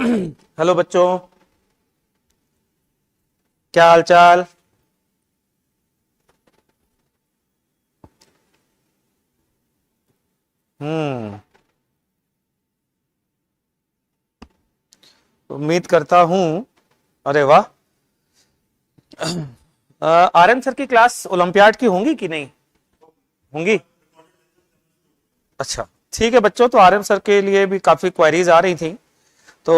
Hello बच्चों, क्या हाल चाल। हम्म। उम्मीद करता हूं। अरे वाह। आर्यन सर की क्लास ओलंपियाड की होंगी कि नहीं होंगी? अच्छा, ठीक है बच्चों, तो आर्यन सर के लिए भी काफी क्वेरीज आ रही थी। तो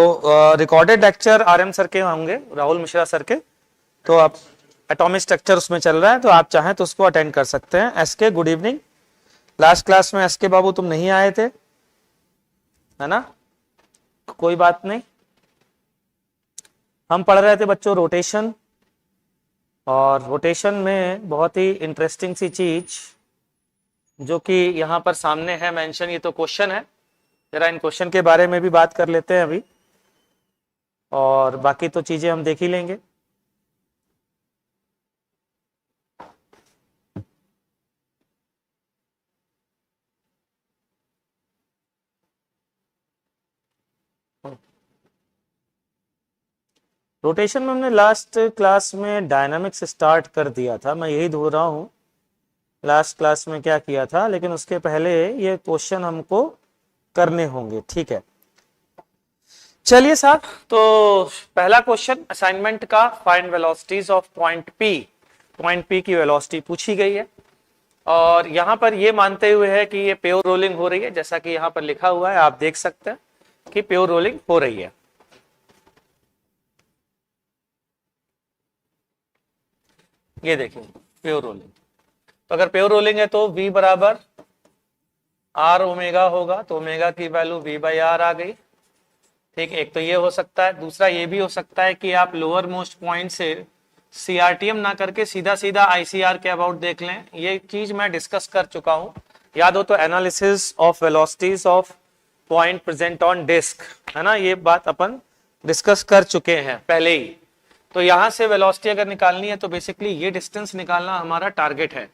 रिकॉर्डेड लेक्चर आर्यन सर के होंगे, राहुल मिश्रा सर के। तो आप एटॉमिक स्ट्रक्चर उसमें चल रहा है, तो आप चाहें तो उसको अटेंड कर सकते हैं। SK, good evening. Last class में एसके बाबू तुम नहीं आए थे, है ना? कोई बात नहीं। हम पढ़ रहे थे बच्चों रोटेशन, और रोटेशन में बहुत ही इंटरेस्टिंग सी चीज जो कि यहाँ पर सामने है मेंशन, ये तो क्वेश्चन है। जरा इन क्वेश्चन के बारे में भी बात कर लेते हैं अभी, और बाकी तो चीजें हम देख ही लेंगे। रोटेशन में हमने लास्ट क्लास में डायनामिक्स स्टार्ट कर दिया था, मैं यही दोहरा रहा हूँ लास्ट क्लास में क्या किया था, लेकिन उसके पहले ये क्वेश्चन हमको करने होंगे, ठीक है? चलिए साहब, तो पहला क्वेश्चन असाइनमेंट का, find velocities of point P. Point P की वेलोसिटी पूछी गई है, और यहां पर ये मानते हुए है कि ये प्योर रोलिंग हो रही है, जैसा कि यहां पर लिखा हुआ है, आप देख सकते हैं कि प्योर रोलिंग हो रही है। ये देखिए प्योर रोलिंग, तो अगर प्योर रोलिंग है तो V बराबर आर ओमेगा होगा, तो ओमेगा की वैल्यू V बाई आर आ गई। ठीक, एक तो ये हो सकता है। दूसरा ये भी हो सकता है कि आप लोअर मोस्ट पॉइंट से सीआरटीएम ना करके सीधा सीधा आईसीआर के अबाउट देख लें। ये चीज मैं डिस्कस कर चुका हूं, याद हो तो, analysis of velocities of point present on disc, है ना? ये बात अपन डिस्कस कर चुके हैं पहले ही। तो यहां से वेलोसिटी अगर निकालनी है तो बेसिकली ये डिस्टेंस निकालना हमारा टारगेट है।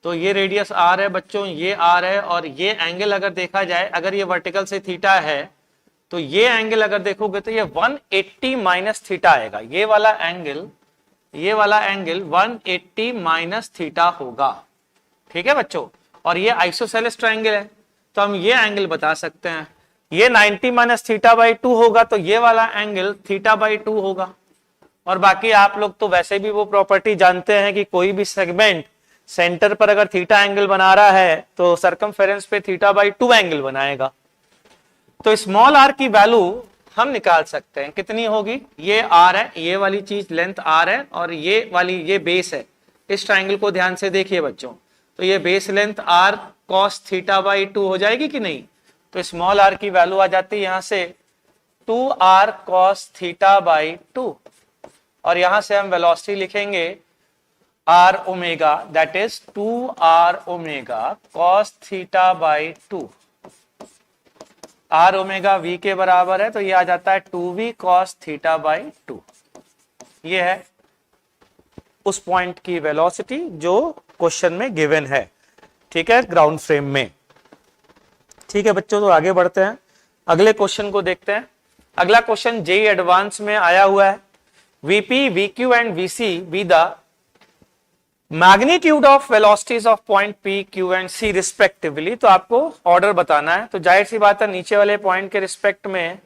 तो ये रेडियस आर है बच्चों, ये आर है, और ये एंगल अगर देखा जाए, अगर ये वर्टिकल से थीटा है तो ये एंगल अगर देखोगे तो ये 180 माइनस थीटा आएगा। ये वाला एंगल 180 माइनस थीटा होगा। ठीक है बच्चों, और ये आइसोसेलेस ट्रायंगल है, तो हम ये एंगल बता सकते हैं। ये 90 माइनस थीटा बाई 2 होगा, तो ये वाला एंगल थीटा बाई 2 होगा। और बाकी आप लोग तो वैसे भी वो प्रॉपर्टी जानते हैं कि कोई भी सेगमेंट सेंटर पर अगर थीटा एंगल बना रहा है तो सरकमफेरेंस पे थीटा बाई 2 एंगल बनाएगा। तो स्मॉल आर की वैल्यू हम निकाल सकते हैं, कितनी होगी? ये आर है, ये वाली चीज लेंथ आर है, और ये वाली ये बेस है। इस ट्राइंगल को ध्यान से देखिए बच्चों, तो ये base length R cos theta by 2 हो जाएगी कि नहीं? तो स्मॉल आर की वैल्यू आ जाती है यहां से 2r कॉस थीटा बाई 2, और यहां से हम वेलोसिटी लिखेंगे R omega, that is 2r omega cos theta by 2। R omega V के बराबर है, तो ये आ जाता है 2v cos थीटा बाई 2। ये है उस पॉइंट की वेलोसिटी जो क्वेश्चन में गिवन है, ठीक है, ग्राउंड फ्रेम में। ठीक है बच्चों, तो आगे बढ़ते हैं, अगले क्वेश्चन को देखते हैं। अगला क्वेश्चन जेईई एडवांस में आया हुआ है। VP, VQ and VC be the magnitude of velocities of point P, Q and C respectively. तो आपको ऑर्डर बताना है, तो जाहिर सी बात है नीचे वाले पॉइंट के रिस्पेक्ट में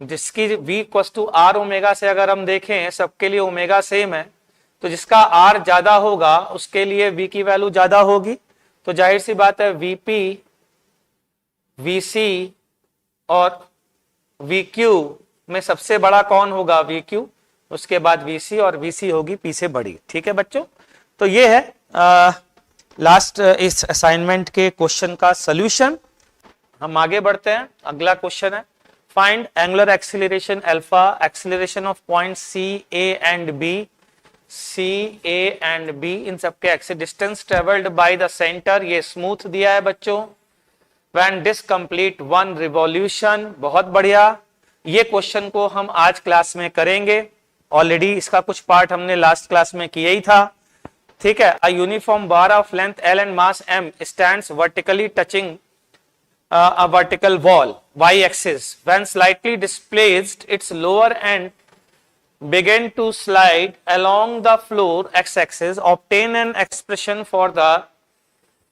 जिसकी v equal to R omega से अगर हम देखें, सबके लिए ओमेगा सेम है, तो जिसका r ज्यादा होगा उसके लिए v की वैल्यू ज्यादा होगी। तो जाहिर सी बात है वीपी, वीसी और वीक्यू में सबसे बड़ा कौन होगा? वीक्यू, उसके बाद वीसी, और वीसी होगी पी से बड़ी। ठीक है बच्चों, तो ये है लास्ट इस असाइनमेंट के क्वेश्चन का सॉल्यूशन। हम आगे बढ़ते हैं, अगला क्वेश्चन है find angular acceleration alpha, acceleration of point C, A and B. C, A and B, इन सबके axis distance travelled by the centre, ये स्मूथ दिया है बच्चों। व्हेन डिस्क कंप्लीट 1 रिवॉल्यूशन, बहुत बढ़िया। ये क्वेश्चन को हम आज क्लास में करेंगे, ऑलरेडी इसका कुछ पार्ट हमने लास्ट क्लास में किया ही था। ठीक है, a uniform bar of length L and mass M stands vertically touching a vertical wall y axis when slightly displaced its lower end begin to slide along the floor x axis. Obtain an expression for the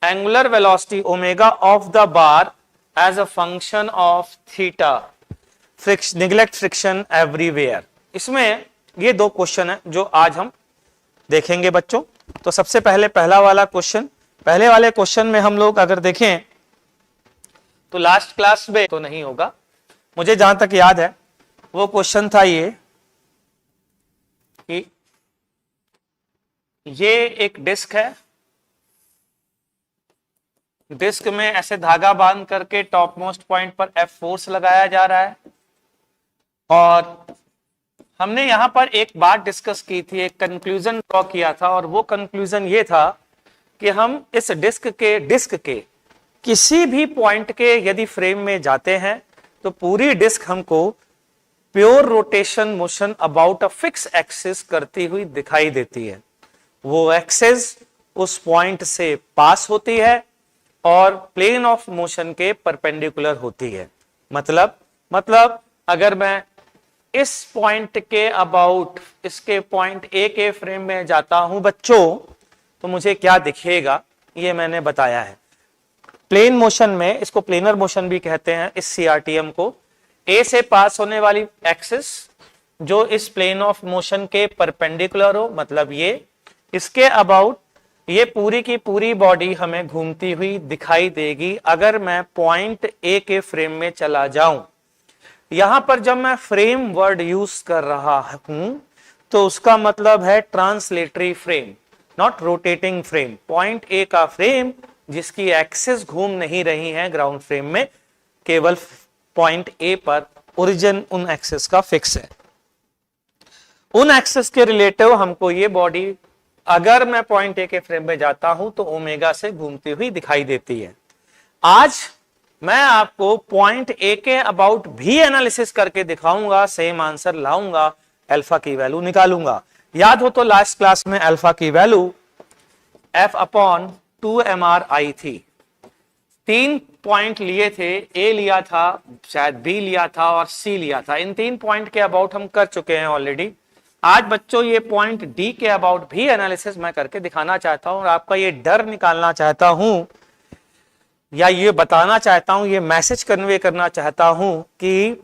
angular velocity omega of the bar as a function of theta. Neglect friction everywhere. इसमें ये दो question है जो आज हम देखेंगे बच्चों। तो सबसे पहले पहला वाला क्वेश्चन, पहले वाले क्वेश्चन में हम लोग अगर देखें तो लास्ट क्लास में तो नहीं होगा, मुझे जहां तक याद है वो क्वेश्चन था ये कि ये एक डिस्क है, डिस्क में ऐसे धागा बांध करके टॉप मोस्ट पॉइंट पर F फोर्स लगाया जा रहा है। और हमने यहां पर एक बात डिस्कस की थी, एक कंक्लूजन ड्रॉ किया था, और वो कंक्लूजन ये था कि हम इस डिस्क के किसी भी पॉइंट के यदि फ्रेम में जाते हैं तो पूरी डिस्क हमको pure rotation motion about a fix axis करती हुई दिखाई देती है। वो एक्सिस उस पॉइंट से पास होती है और प्लेन ऑफ मोशन के परपेंडिकुलर होती है। मतलब अगर मैं इस पॉइंट के अबाउट इसके पॉइंट ए के फ्रेम में जाता हूं बच्चों तो मुझे क्या दिखेगा ये मैंने बताया है। प्लेन मोशन में, इसको प्लेनर मोशन भी कहते हैं, इस सीआरटीएम को ए से पास होने वाली एक्सिस जो इस प्लेन ऑफ मोशन के परपेंडिकुलर हो, मतलब ये इसके अबाउट ये पूरी की पूरी बॉडी हमें घूमती हुई दिखाई देगी अगर मैं पॉइंट ए के फ्रेम में चला जाऊं। यहां पर जब मैं फ्रेम वर्ड यूज कर रहा हूं तो उसका मतलब है translatory frame, not rotating frame. Point A का फ्रेम जिसकी एक्सिस घूम नहीं रही है ग्राउंड फ्रेम में, केवल पॉइंट ए पर ओरिजिन उन एक्सिस का फिक्स है। उन एक्सिस के रिलेटिव हमको ये बॉडी अगर मैं पॉइंट ए के फ्रेम में जाता हूं तो ओमेगा से घूमती हुई दिखाई देती है। आज मैं आपको पॉइंट ए के अबाउट भी एनालिसिस करके दिखाऊंगा, सेम आंसर लाऊंगा, अल्फा की वैल्यू निकालूंगा। याद हो तो लास्ट क्लास में अल्फा की वैल्यू F/2 MRI थी। 3 पॉइंट लिए थे, ए लिया था, शायद बी लिया था और सी लिया था। इन 3 पॉइंट के अबाउट हम कर चुके हैं ऑलरेडी। आज बच्चों ये पॉइंट डी के अबाउट भी एनालिसिस मैं करके दिखाना चाहता हूं और आपका ये डर निकालना चाहता हूं या ये बताना चाहता हूं, ये मैसेज कन्वे करना चाहता हूं कि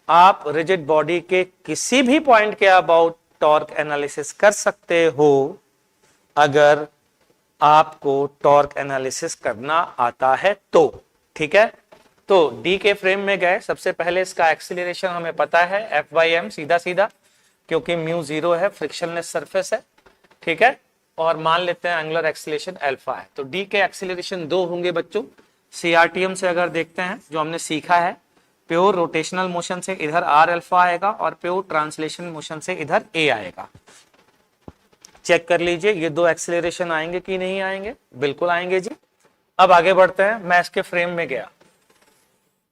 आप रिजिड बॉडी के किसी भी पॉइंट के अबाउट टॉर्क एनालिसिस कर सकते हो अगर आपको टॉर्क एनालिसिस करना आता है तो। ठीक है, तो डी के फ्रेम में गए, सबसे पहले इसका एक्सीलरेशन हमें पता है F/m सीधा सीधा, क्योंकि म्यू 0 है, फ्रिक्शनलेस सरफेस है। ठीक है, और मान लेते हैं एंगुलर एक्सीलरेशन अल्फा है। तो डी के एक्सीलरेशन 2 होंगे बच्चों। सीआरटीएम से अगर देखते हैं जो हमने सीखा है, प्योर रोटेशनल मोशन से इधर आर अल्फा आएगा और प्योर ट्रांसलेशन मोशन से इधर ए आएगा। चेक कर लीजिए ये 2 एक्सीलरेशन आएंगे कि नहीं आएंगे, बिल्कुल आएंगे जी। अब आगे बढ़ते हैं, मैं इसके फ्रेम में गया,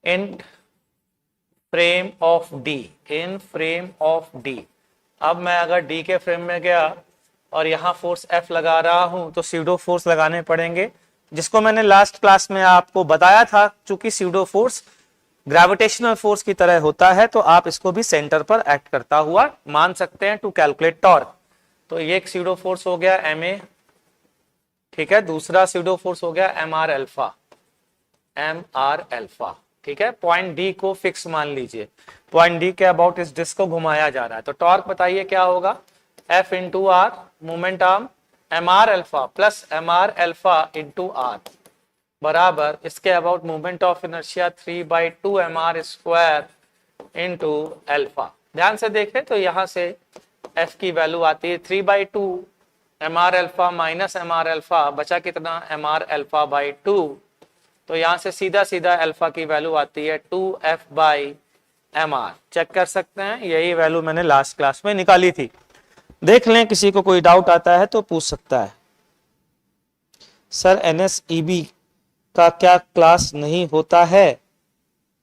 इन frame of D, in frame of D. अब मैं अगर डी के फ्रेम में गया और यहां फोर्स F लगा रहा हूं तो स्यूडो फोर्स लगाने पड़ेंगे, जिसको मैंने लास्ट क्लास में आपको बताया था। चूंकि स्यूडो फोर्स ग्रेविटेशनल फोर्स की तरह होता है तो आप इसको भी सेंटर पर एक्ट करता हुआ मान सकते हैं टू कैलकुलेट टॉर्क। तो ये एक स्यूडो फोर्स हो गया ma, ठीक है। दूसरा स्यूडो फोर्स हो गया mr अल्फा, ठीक है। पॉइंट डी को फिक्स मान लीजिए, पॉइंट डी के अबाउट इस डिस्क को घुमाया जा रहा है। तो टॉर्क बताइए क्या होगा, F into R, moment arm mr alpha plus mr alpha into R बराबर इसके about moment of inertia 3/2 mr square into alpha. ध्यान से देखें तो यहां से F की वैल्यू आती है 3/2 mr alpha minus mr alpha, बचा कितना mr अल्फा बाई 2। तो यहां से सीधा सीधा अल्फा की वैल्यू आती है 2F/mr। चेक कर सकते हैं, यही वैल्यू मैंने लास्ट क्लास में निकाली थी। देख लें, किसी को कोई डाउट आता है तो पूछ सकता है। सर NSEB का क्या क्लास नहीं होता है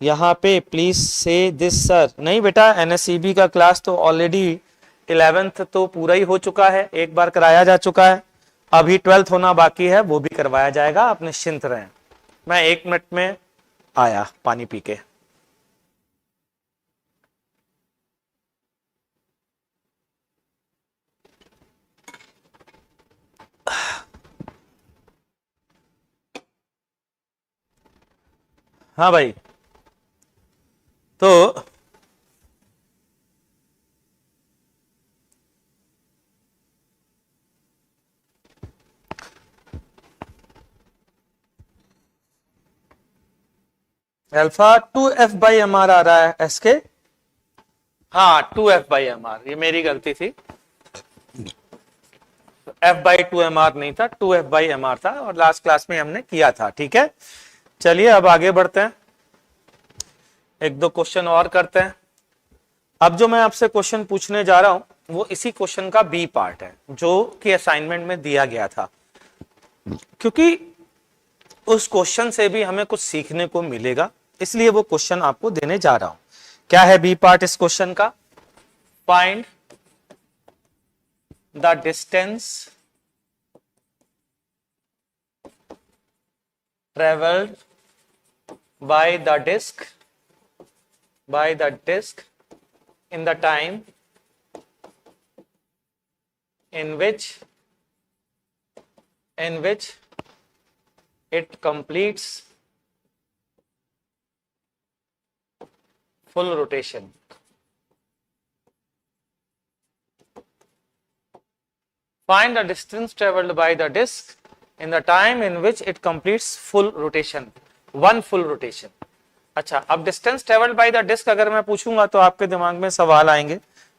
यहाँ पे, प्लीज से दिस सर। नहीं बेटा, NSEB का क्लास तो ऑलरेडी 11th तो पूरा ही हो चुका है, एक बार कराया जा चुका है। अभी 12th होना बाकी है, वो भी करवाया जाएगा, आप निश्चिंत रहें। मैं 1 मिनट में आया पानी पी के। हाँ भाई, तो अल्फा 2f/mr आ रहा है एस के। हाँ 2f/mr, ये मेरी गलती थी, f/2mr नहीं था, 2f/mr था, और लास्ट क्लास में हमने किया था। ठीक है, चलिए अब आगे बढ़ते हैं, एक दो क्वेश्चन और करते हैं। अब जो मैं आपसे क्वेश्चन पूछने जा रहा हूं वो इसी क्वेश्चन का बी पार्ट है जो कि असाइनमेंट में दिया गया था, क्योंकि उस क्वेश्चन से भी हमें कुछ सीखने को मिलेगा, इसलिए वो क्वेश्चन आपको देने जा रहा हूं। क्या है बी पार्ट इस क्वेश्चन का? Find the distance travelled by the disc in the time in which it completes full rotation. Find the distance traveled by the disk in the time in which it completes full rotation, one full rotation. अच्छा, अब distance travelled by the disc अगर मैं पूछूंगा तो आपके दिमाग में सवाल आएंगे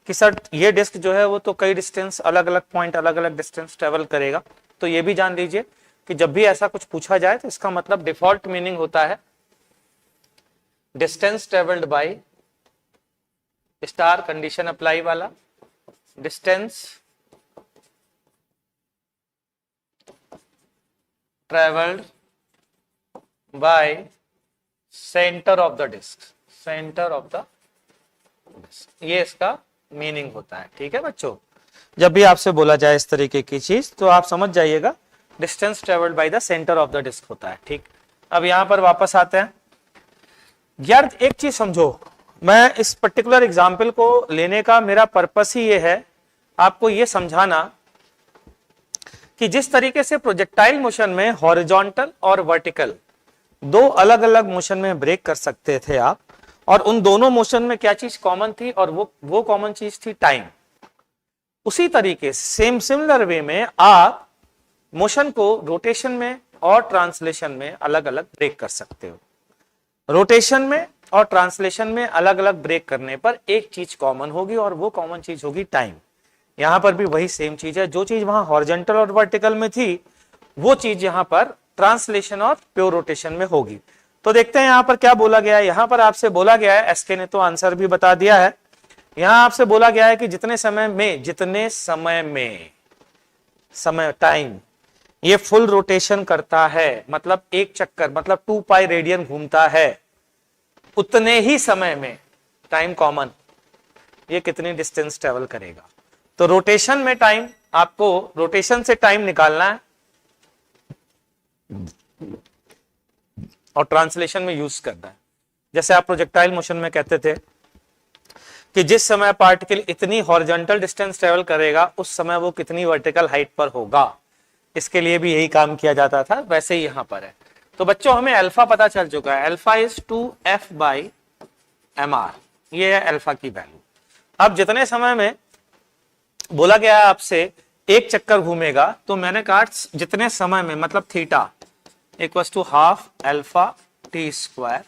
कि सर ये डिस्क जो है वो तो कई डिस्टेंस, अलग अलग पॉइंट, अलग अलग डिस्टेंस ट्रेवल करेगा। तो ये भी जान लीजिए कि जब भी ऐसा कुछ पूछा जाए तो इसका मतलब डिफॉल्ट मीनिंग होता है distance travelled by star condition apply वाला, distance travelled by centre of the disc, ये इसका मीनिंग होता है। ठीक है बच्चों, जब भी आपसे बोला जाए इस तरीके की चीज तो आप समझ जाइएगा distance travelled by the centre of the disc होता है। ठीक, अब यहां पर वापस आते हैं। यार एक चीज समझो, मैं इस पर्टिकुलर एग्जाम्पल को लेने का मेरा पर्पस ही ये है आपको ये समझाना कि जिस तरीके से प्रोजेक्टाइल मोशन में हॉरिजॉन्टल और वर्टिकल दो अलग अलग मोशन में ब्रेक कर सकते थे आप, और उन दोनों मोशन में क्या चीज कॉमन थी, और वो कॉमन चीज थी टाइम। उसी तरीके से सिमिलर वे में आप मोशन को रोटेशन में और ट्रांसलेशन में अलग अलग ब्रेक कर सकते हो। रोटेशन में और ट्रांसलेशन में अलग अलग ब्रेक करने पर एक चीज कॉमन होगी और वो कॉमन चीज होगी टाइम। यहां पर भी वही सेम चीज है, जो चीज वहां हॉरिजॉन्टल और वर्टिकल में थी वो चीज यहां पर ट्रांसलेशन और प्योर रोटेशन में होगी। तो देखते हैं यहां पर क्या बोला गया है। यहां पर आपसे बोला गया है, एसके ने तो आंसर भी बता दिया है, यहां आपसे बोला गया है कि जितने समय में समय टाइम ये फुल रोटेशन करता है, मतलब एक चक्कर, मतलब 2 पाई रेडियन घूमता है, उतने ही समय में टाइम कॉमन, ये कितनी डिस्टेंस ट्रेवल करेगा। तो रोटेशन में टाइम, आपको रोटेशन से टाइम निकालना है और ट्रांसलेशन में यूज करना है। जैसे आप प्रोजेक्टाइल मोशन में कहते थे कि जिस समय पार्टिकल इतनी हॉरिजॉन्टल डिस्टेंस ट्रेवल करेगा उस समय वो कितनी वर्टिकल हाइट पर होगा, इसके लिए भी यही काम किया जाता था, वैसे ही यहां पर है। तो बच्चों हमें अल्फा पता चल चुका है, अल्फा इज 2f/mr, ये है अल्फा की वैल्यू। अब जितने समय में बोला गया है आपसे एक चक्कर घूमेगा, तो मैंने कहा जितने समय में मतलब theta equals to half alpha T square,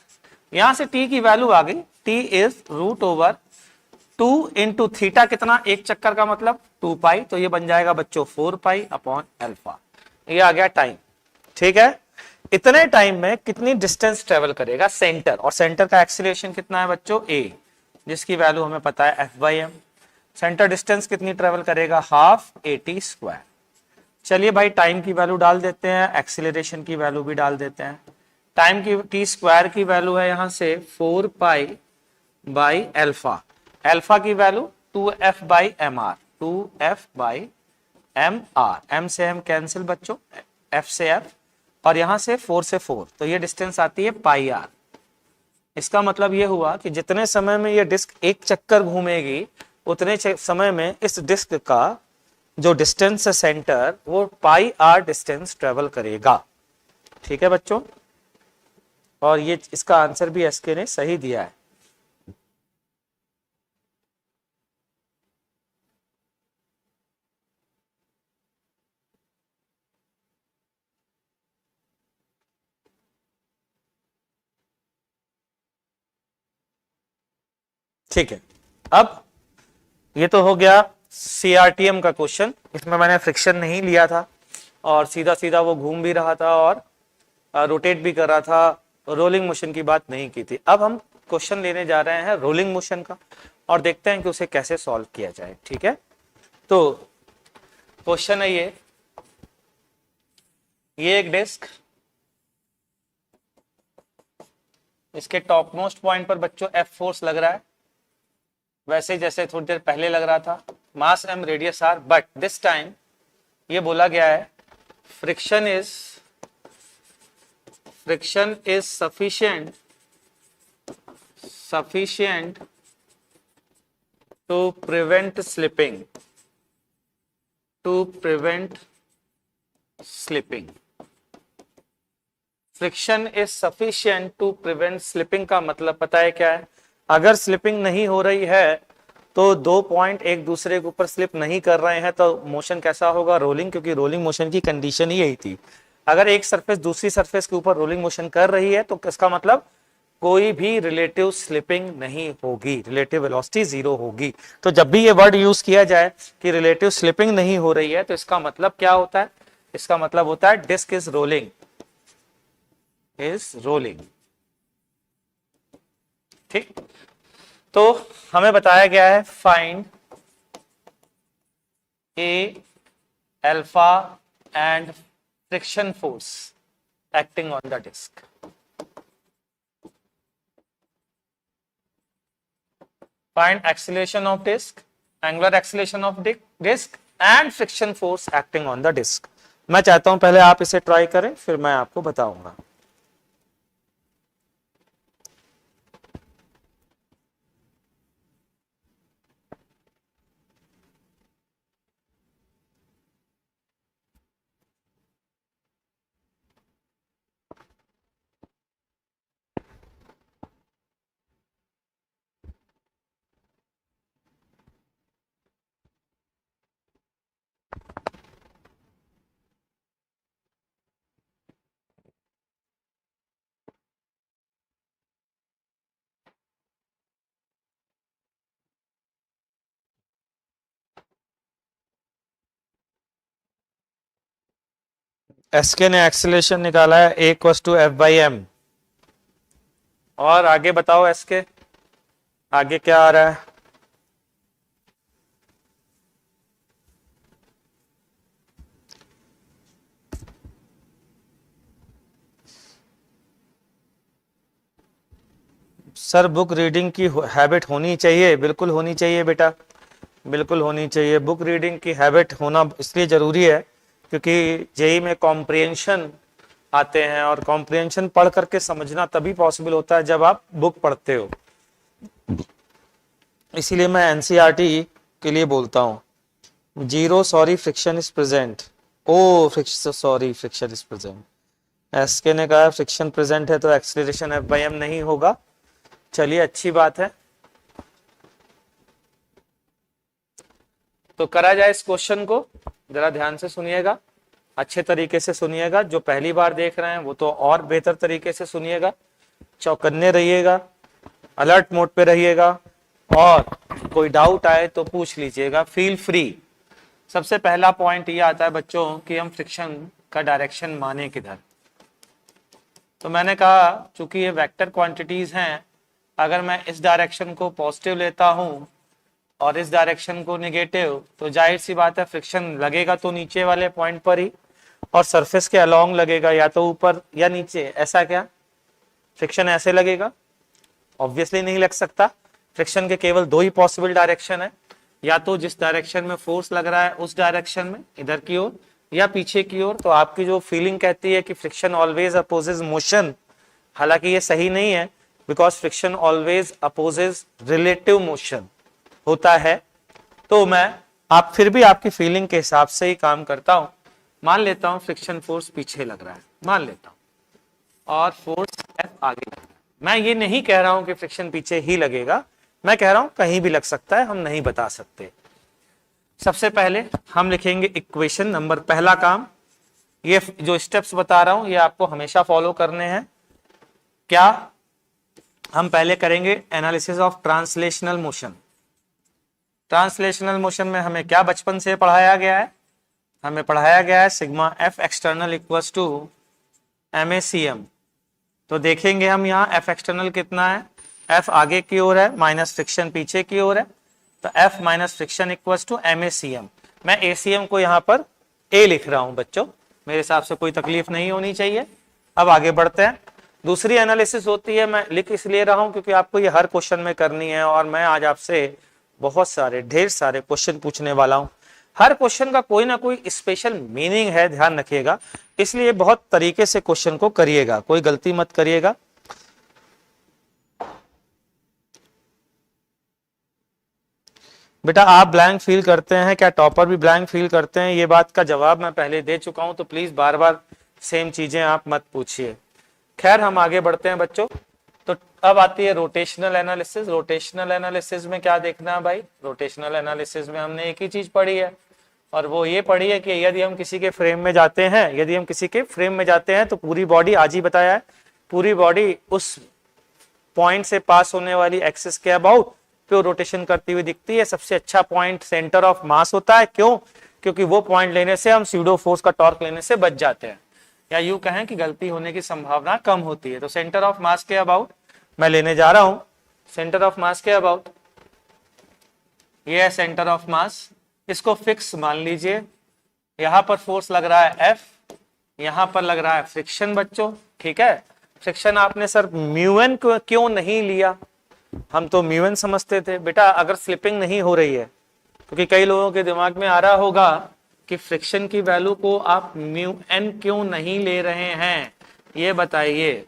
यहां से टी की वैल्यू आ गई, टी इज √2 इंटू थीटा, कितना, एक चक्कर का मतलब 2 पाई, तो ये बन जाएगा बच्चों 4 पाई अपॉन अल्फा, ये आ गया टाइम। ठीक है, इतने टाइम में कितनी डिस्टेंस ट्रेवल करेगा सेंटर, और सेंटर का एक्सीलरेशन कितना है बच्चों a, जिसकी वैल्यू हमें पता है f/m। सेंटर डिस्टेंस कितनी ट्रेवल करेगा, हाफ at स्क्वायर। चलिए भाई टाइम की वैल्यू डाल देते हैं, एक्सीलरेशन की वैल्यू भी डाल देते हैं। टाइम की टी स्क्वायर की वैल्यू है यहां से 4 पाई बाई अल्फा, अल्फा की वैल्यू 2f/mr, 2f/mr, m से m कैंसिल बच्चों, f से f, और यहां से 4 से 4, तो ये डिस्टेंस आती है पाई r। इसका मतलब ये हुआ कि जितने समय में ये डिस्क एक चक्कर घूमेगी उतने समय में इस डिस्क का जो डिस्टेंस है सेंटर वो पाई आर डिस्टेंस ट्रेवल करेगा। ठीक है बच्चों, और ये इसका आंसर भी एसके ने सही दिया है। ठीक है, अब ये तो हो गया सीआरटीएम का क्वेश्चन। इसमें मैंने फ्रिक्शन नहीं लिया था और सीधा सीधा वो घूम भी रहा था और रोटेट भी कर रहा था, रोलिंग मोशन की बात नहीं की थी। अब हम क्वेश्चन लेने जा रहे हैं रोलिंग मोशन का और देखते हैं कि उसे कैसे सॉल्व किया जाए। ठीक है, तो क्वेश्चन है ये एक डिस्क, इसके टॉप मोस्ट पॉइंट पर बच्चों एफ फोर्स लग रहा है, वैसे जैसे थोड़ी देर पहले लग रहा था। Mass M radius R, but this time ये बोला गया है friction is sufficient to prevent slipping, friction is sufficient to prevent slipping का मतलब पता है क्या है? अगर स्लिपिंग नहीं हो रही है तो दो पॉइंट एक दूसरे के ऊपर स्लिप नहीं कर रहे हैं तो मोशन कैसा होगा? रोलिंग, क्योंकि रोलिंग मोशन की कंडीशन ही यही थी। अगर एक सरफेस दूसरी सरफेस के ऊपर रोलिंग मोशन कर रही है तो इसका मतलब कोई भी रिलेटिव स्लिपिंग नहीं होगी, रिलेटिव वेलोसिटी जीरो होगी। तो जब भी ये वर्ड यूज किया जाए कि रिलेटिव स्लिपिंग नहीं हो रही है तो इसका मतलब क्या होता है? इसका मतलब होता है डिस्क इज रोलिंग। ठीक, तो हमें बताया गया है find a alpha and friction force acting on the disc. Find acceleration of disk, angular acceleration of disk and friction force acting on the disk। मैं चाहता हूं पहले आप इसे ट्राई करें फिर मैं आपको बताऊंगा। एसके ने एक्सेलरेशन निकाला है a equals to F by M. और आगे बताओ एसके, आगे क्या आ रहा है? सर बुक रीडिंग की हैबिट होनी चाहिए। बिल्कुल होनी चाहिए बेटा, बिल्कुल होनी चाहिए। बुक रीडिंग की हैबिट होना इसलिए जरूरी है क्योंकि जेई में कॉम्प्रिहेंशन आते हैं और कॉम्प्रिहेंशन पढ़ करके समझना तभी पॉसिबल होता है जब आप बुक पढ़ते हो। इसीलिए मैं एनसीईआरटी के लिए बोलता हूं zero sorry friction is present. Oh friction sorry friction is present. SK ने कहा फ्रिक्शन प्रेजेंट है तो एक्सीलरेशन एफ बाई एम नहीं होगा। चलिए अच्छी बात है, तो करा जाए इस क्वेश्चन को। जरा ध्यान से सुनिएगा, अच्छे तरीके से सुनिएगा। जो पहली बार देख रहे हैं वो तो और बेहतर तरीके से सुनिएगा, चौकन्ने रहिएगा, अलर्ट मोड पे रहिएगा और कोई डाउट आए तो पूछ लीजिएगा, फील फ्री। सबसे पहला पॉइंट ये आता है बच्चों कि हम फ्रिक्शन का डायरेक्शन माने किधर। तो मैंने कहा चूंकि ये वेक्टर क्वांटिटीज हैं, अगर मैं इस डायरेक्शन को पॉजिटिव लेता हूं और इस डायरेक्शन को नेगेटिव तो जाहिर सी बात है फ्रिक्शन लगेगा तो नीचे वाले पॉइंट पर ही और सरफेस के अलोंग लगेगा, या तो ऊपर या नीचे। ऐसा क्या फ्रिक्शन ऐसे लगेगा? ऑब्वियसली नहीं लग सकता। फ्रिक्शन के केवल दो ही पॉसिबल डायरेक्शन है, या तो जिस डायरेक्शन में फोर्स लग रहा है उस डायरेक्शन में इधर की ओर या पीछे की ओर। तो आपकी जो फीलिंग कहती है कि फ्रिक्शन ऑलवेज अपोजेस मोशन, हालांकि ये सही नहीं है because friction always opposes relative motion होता है। तो मैं आप फिर भी आपकी फीलिंग के हिसाब से ही काम करता हूं। मान लेता हूं फ्रिक्शन फोर्स पीछे लग रहा है, मान लेता हूं, और फोर्स F आगे लग रहा है। मैं ये नहीं कह रहा हूं कि फ्रिक्शन पीछे ही लगेगा, मैं कह रहा हूं कहीं भी लग सकता है, हम नहीं बता सकते। सबसे पहले हम लिखेंगे इक्वेशन नंबर, पहला काम, ये जो स्टेप्स बता रहा हूं ये आपको हमेशा फॉलो करने हैं। क्या हम पहले करेंगे analysis of translational motion. Translational motion में हमें क्या बचपन से पढ़ाया गया है? हमें पढ़ाया गया है sigma F external equals to MACM। तो देखेंगे हम यहाँ एफ एक्सटर्नल कितना है, एफ आगे की ओर है माइनस फ्रिक्शन पीछे की ओर है, तो F minus friction equals to MACM। मैं ACM को यहाँ पर A लिख रहा हूं बच्चों, मेरे हिसाब से कोई तकलीफ नहीं होनी चाहिए। अब आगे बढ़ते हैं। दूसरी एनालिसिस होती है, मैं लिख इसलिए रहा हूं क्योंकि आपको ये हर क्वेश्चन में करनी है, और मैं आज आपसे बहुत सारे ढेर सारे क्वेश्चन पूछने वाला हूं। हर क्वेश्चन का कोई ना कोई स्पेशल मीनिंग है, ध्यान रखिएगा, इसलिए बहुत तरीके से क्वेश्चन को करिएगा, कोई गलती मत करिएगा। बेटा आप ब्लैंक फील करते हैं क्या? टॉपर भी ब्लैंक फील करते हैं? ये बात का जवाब मैं पहले दे चुका हूं, तो प्लीज बार बार सेम चीजें आप मत पूछिए। खैर हम आगे बढ़ते हैं बच्चों। तो अब आती है रोटेशनल एनालिसिस। रोटेशनल एनालिसिस में क्या देखना है भाई? रोटेशनल एनालिसिस में हमने एक ही चीज पढ़ी है, और वो ये पढ़ी है कि यदि हम किसी के फ्रेम में जाते हैं, तो पूरी बॉडी, आज ही बताया है, पूरी बॉडी उस पॉइंट से पास होने वाली एक्सिस के अबाउट पे रोटेशन करती हुई दिखती है। सबसे अच्छा पॉइंट सेंटर ऑफ मास होता है। क्यों? क्योंकि वो पॉइंट लेने से हम स्यूडो फोर्स का टॉर्क लेने से बच जाते हैं, या यूं कहें कि गलती होने की संभावना कम होती है। तो सेंटर ऑफ मास के अबाउट मैं लेने जा रहा हूं, सेंटर ऑफ मास के अबाउट, ये है सेंटर ऑफ मास, इसको फिक्स मान लीजिए। यहां पर फोर्स लग रहा है F, यहां पर लग रहा है फ्रिक्शन बच्चों, ठीक है। फ्रिक्शन आपने सर म्यूएन क्यों नहीं लिया? हम तो म्यूएन समझते थे। बेटा अगर स्लिपिंग नहीं हो रही है, क्योंकि कई लोगों के दिमाग में आ रहा होगा कि फ्रिक्शन की वैल्यू को आप म्यूएन क्यों नहीं ले रहे हैं, ये बताइए।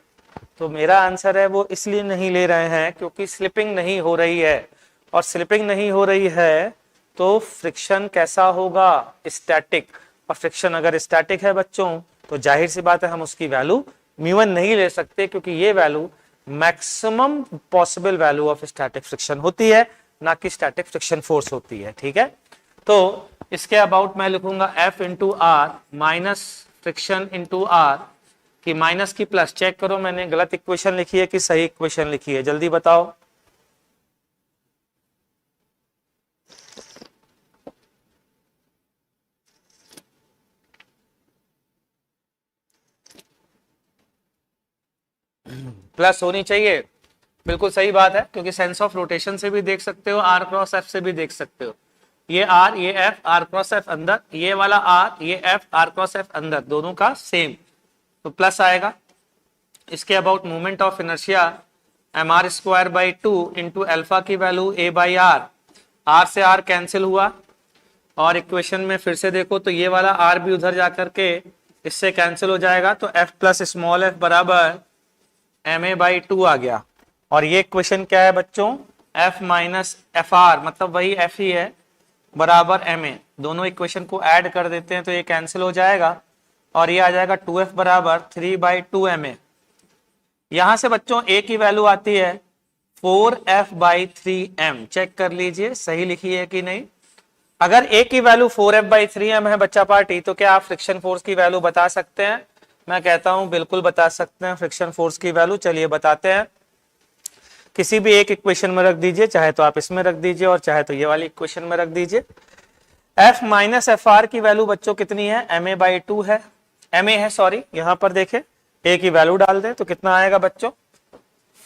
तो मेरा आंसर है वो इसलिए नहीं ले रहे हैं क्योंकि स्लिपिंग नहीं हो रही है, और स्लिपिंग नहीं हो रही है तो फ्रिक्शन कैसा होगा? स्टैटिक। और फ्रिक्शन अगर स्टैटिक है बच्चों, तो जाहिर सी बात है हम उसकी वैल्यू म्यूएन नहीं ले सकते, क्योंकि ये value maximum possible value of static friction होती है, ना कि स्टैटिक फ्रिक्शन फोर्स होती है, ठीक है। तो इसके अबाउट मैं लिखूंगा F into R minus friction into R, कि माइनस की प्लस। चेक करो मैंने गलत इक्वेशन लिखी है कि सही इक्वेशन लिखी है, जल्दी बताओ। प्लस होनी चाहिए, बिल्कुल सही बात है, क्योंकि सेंस ऑफ रोटेशन से भी देख सकते हो, R क्रॉस F से भी देख सकते हो। ये R, ये F, R क्रॉस F अंदर, ये वाला R, ये F, R क्रॉस F अंदर, दोनों का सेम, तो प्लस आएगा। इसके about moment of inertia mr square by 2 into alpha की value a by R, R से R कैंसिल हुआ, और इक्वेशन में फिर से देखो तो ये वाला R भी उधर जाकर के इससे कैंसिल हो जाएगा, तो F प्लस स्मॉल f बराबर ma बाई 2 आ गया। और ये इक्वेशन क्या है बच्चों? F माइनस एफ आर, मतलब वही F ही है, बराबर ma। दोनों इक्वेशन को ऐड कर देते हैं तो ये कैंसिल हो जाएगा, और ये आ जाएगा 2F बराबर 3 बाई 2 ma। यहां से बच्चों a की वैल्यू आती है 4F बाई 3m। चेक कर लीजिए सही लिखी है कि नहीं। अगर a की वैल्यू 4F बाई 3m है बच्चा पार्टी, तो क्या आप फ्रिक्शन फोर्स की वैल्यू बता सकते हैं? मैं कहता हूं बिल्कुल बता सकते हैं फ्रिक्शन फोर्स की वैल्यू। चलिए बताते हैं। किसी भी एक इक्वेशन में रख दीजिए, चाहे तो आप इसमें रख दीजिए और चाहे तो ये वाली इक्वेशन में रख दीजिए। F माइनस एफ आर की वैल्यू बच्चों कितनी है? ma बाई 2 है, ma है सॉरी, यहां पर देखें a की वैल्यू डाल दें तो कितना आएगा बच्चों?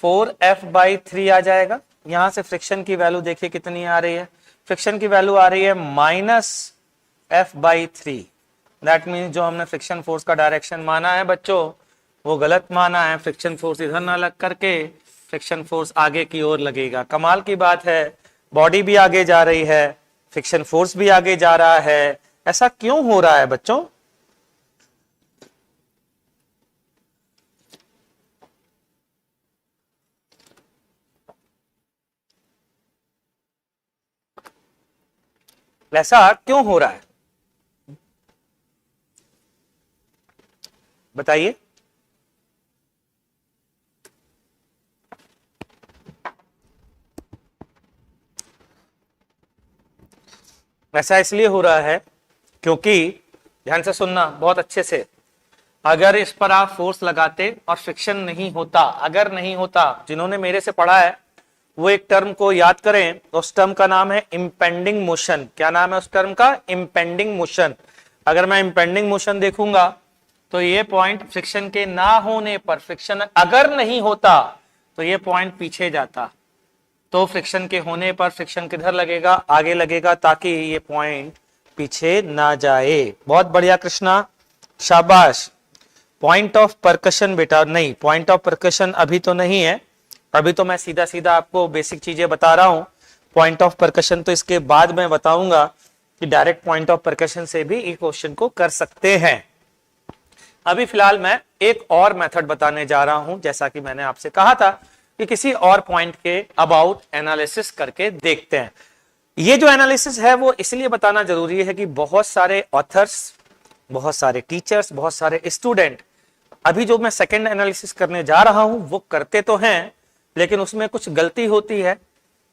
4F बाई 3 आ जाएगा। यहां से फ्रिक्शन की वैल्यू देखिए कितनी आ रही है, फ्रिक्शन की वैल्यू आ रही है minus F by 3। That means जो हमने फ्रिक्शन फोर्स का डायरेक्शन माना है बच्चों वो गलत माना है। फ्रिक्शन फोर्स इधर ना लग करके फ्रिक्शन फोर्स आगे की ओर लगेगा। कमाल की बात है, बॉडी भी आगे जा रही है, फ्रिक्शन फोर्स भी आगे जा रहा है। ऐसा क्यों हो रहा है बच्चों? ऐसा क्यों हो रहा है बताइए। ऐसा इसलिए हो रहा है क्योंकि, ध्यान से सुनना बहुत अच्छे से, अगर इस पर आप फोर्स लगाते और फ्रिक्शन नहीं होता, अगर नहीं होता, जिन्होंने मेरे से पढ़ा है वो एक टर्म को याद करें, उस टर्म का नाम है इंपेंडिंग मोशन। क्या नाम है उस टर्म का? Impending motion. अगर मैं इंपेंडिंग मोशन देखूंगा तो ये पॉइंट फ्रिक्शन के ना होने पर, फ्रिक्शन अगर नहीं होता तो ये पॉइंट पीछे जाता, तो फ्रिक्शन के होने पर फ्रिक्शन किधर लगेगा? आगे लगेगा, ताकि ये पॉइंट पीछे ना जाए। बहुत बढ़िया कृष्णा, शाबाश। पॉइंट ऑफ परकशन बेटा, नहीं पॉइंट ऑफ परकशन अभी तो नहीं है, अभी तो मैं सीधा सीधा आपको बेसिक चीजें बता रहा हूं। पॉइंट ऑफ परकशन तो इसके बाद मैं बताऊंगा कि डायरेक्ट पॉइंट ऑफ परकशन से भी इस क्वेश्चन को कर सकते हैं। अभी फिलहाल मैं एक और मेथड बताने जा रहा हूं, जैसा कि मैंने आपसे कहा था कि किसी और पॉइंट के अबाउट एनालिसिस करके देखते हैं। ये जो एनालिसिस है वो इसलिए बताना जरूरी है कि बहुत सारे ऑथर्स, बहुत सारे टीचर्स, बहुत सारे स्टूडेंट अभी जो मैं सेकंड एनालिसिस करने जा रहा हूं वो करते तो हैं, लेकिन उसमें कुछ गलती होती है,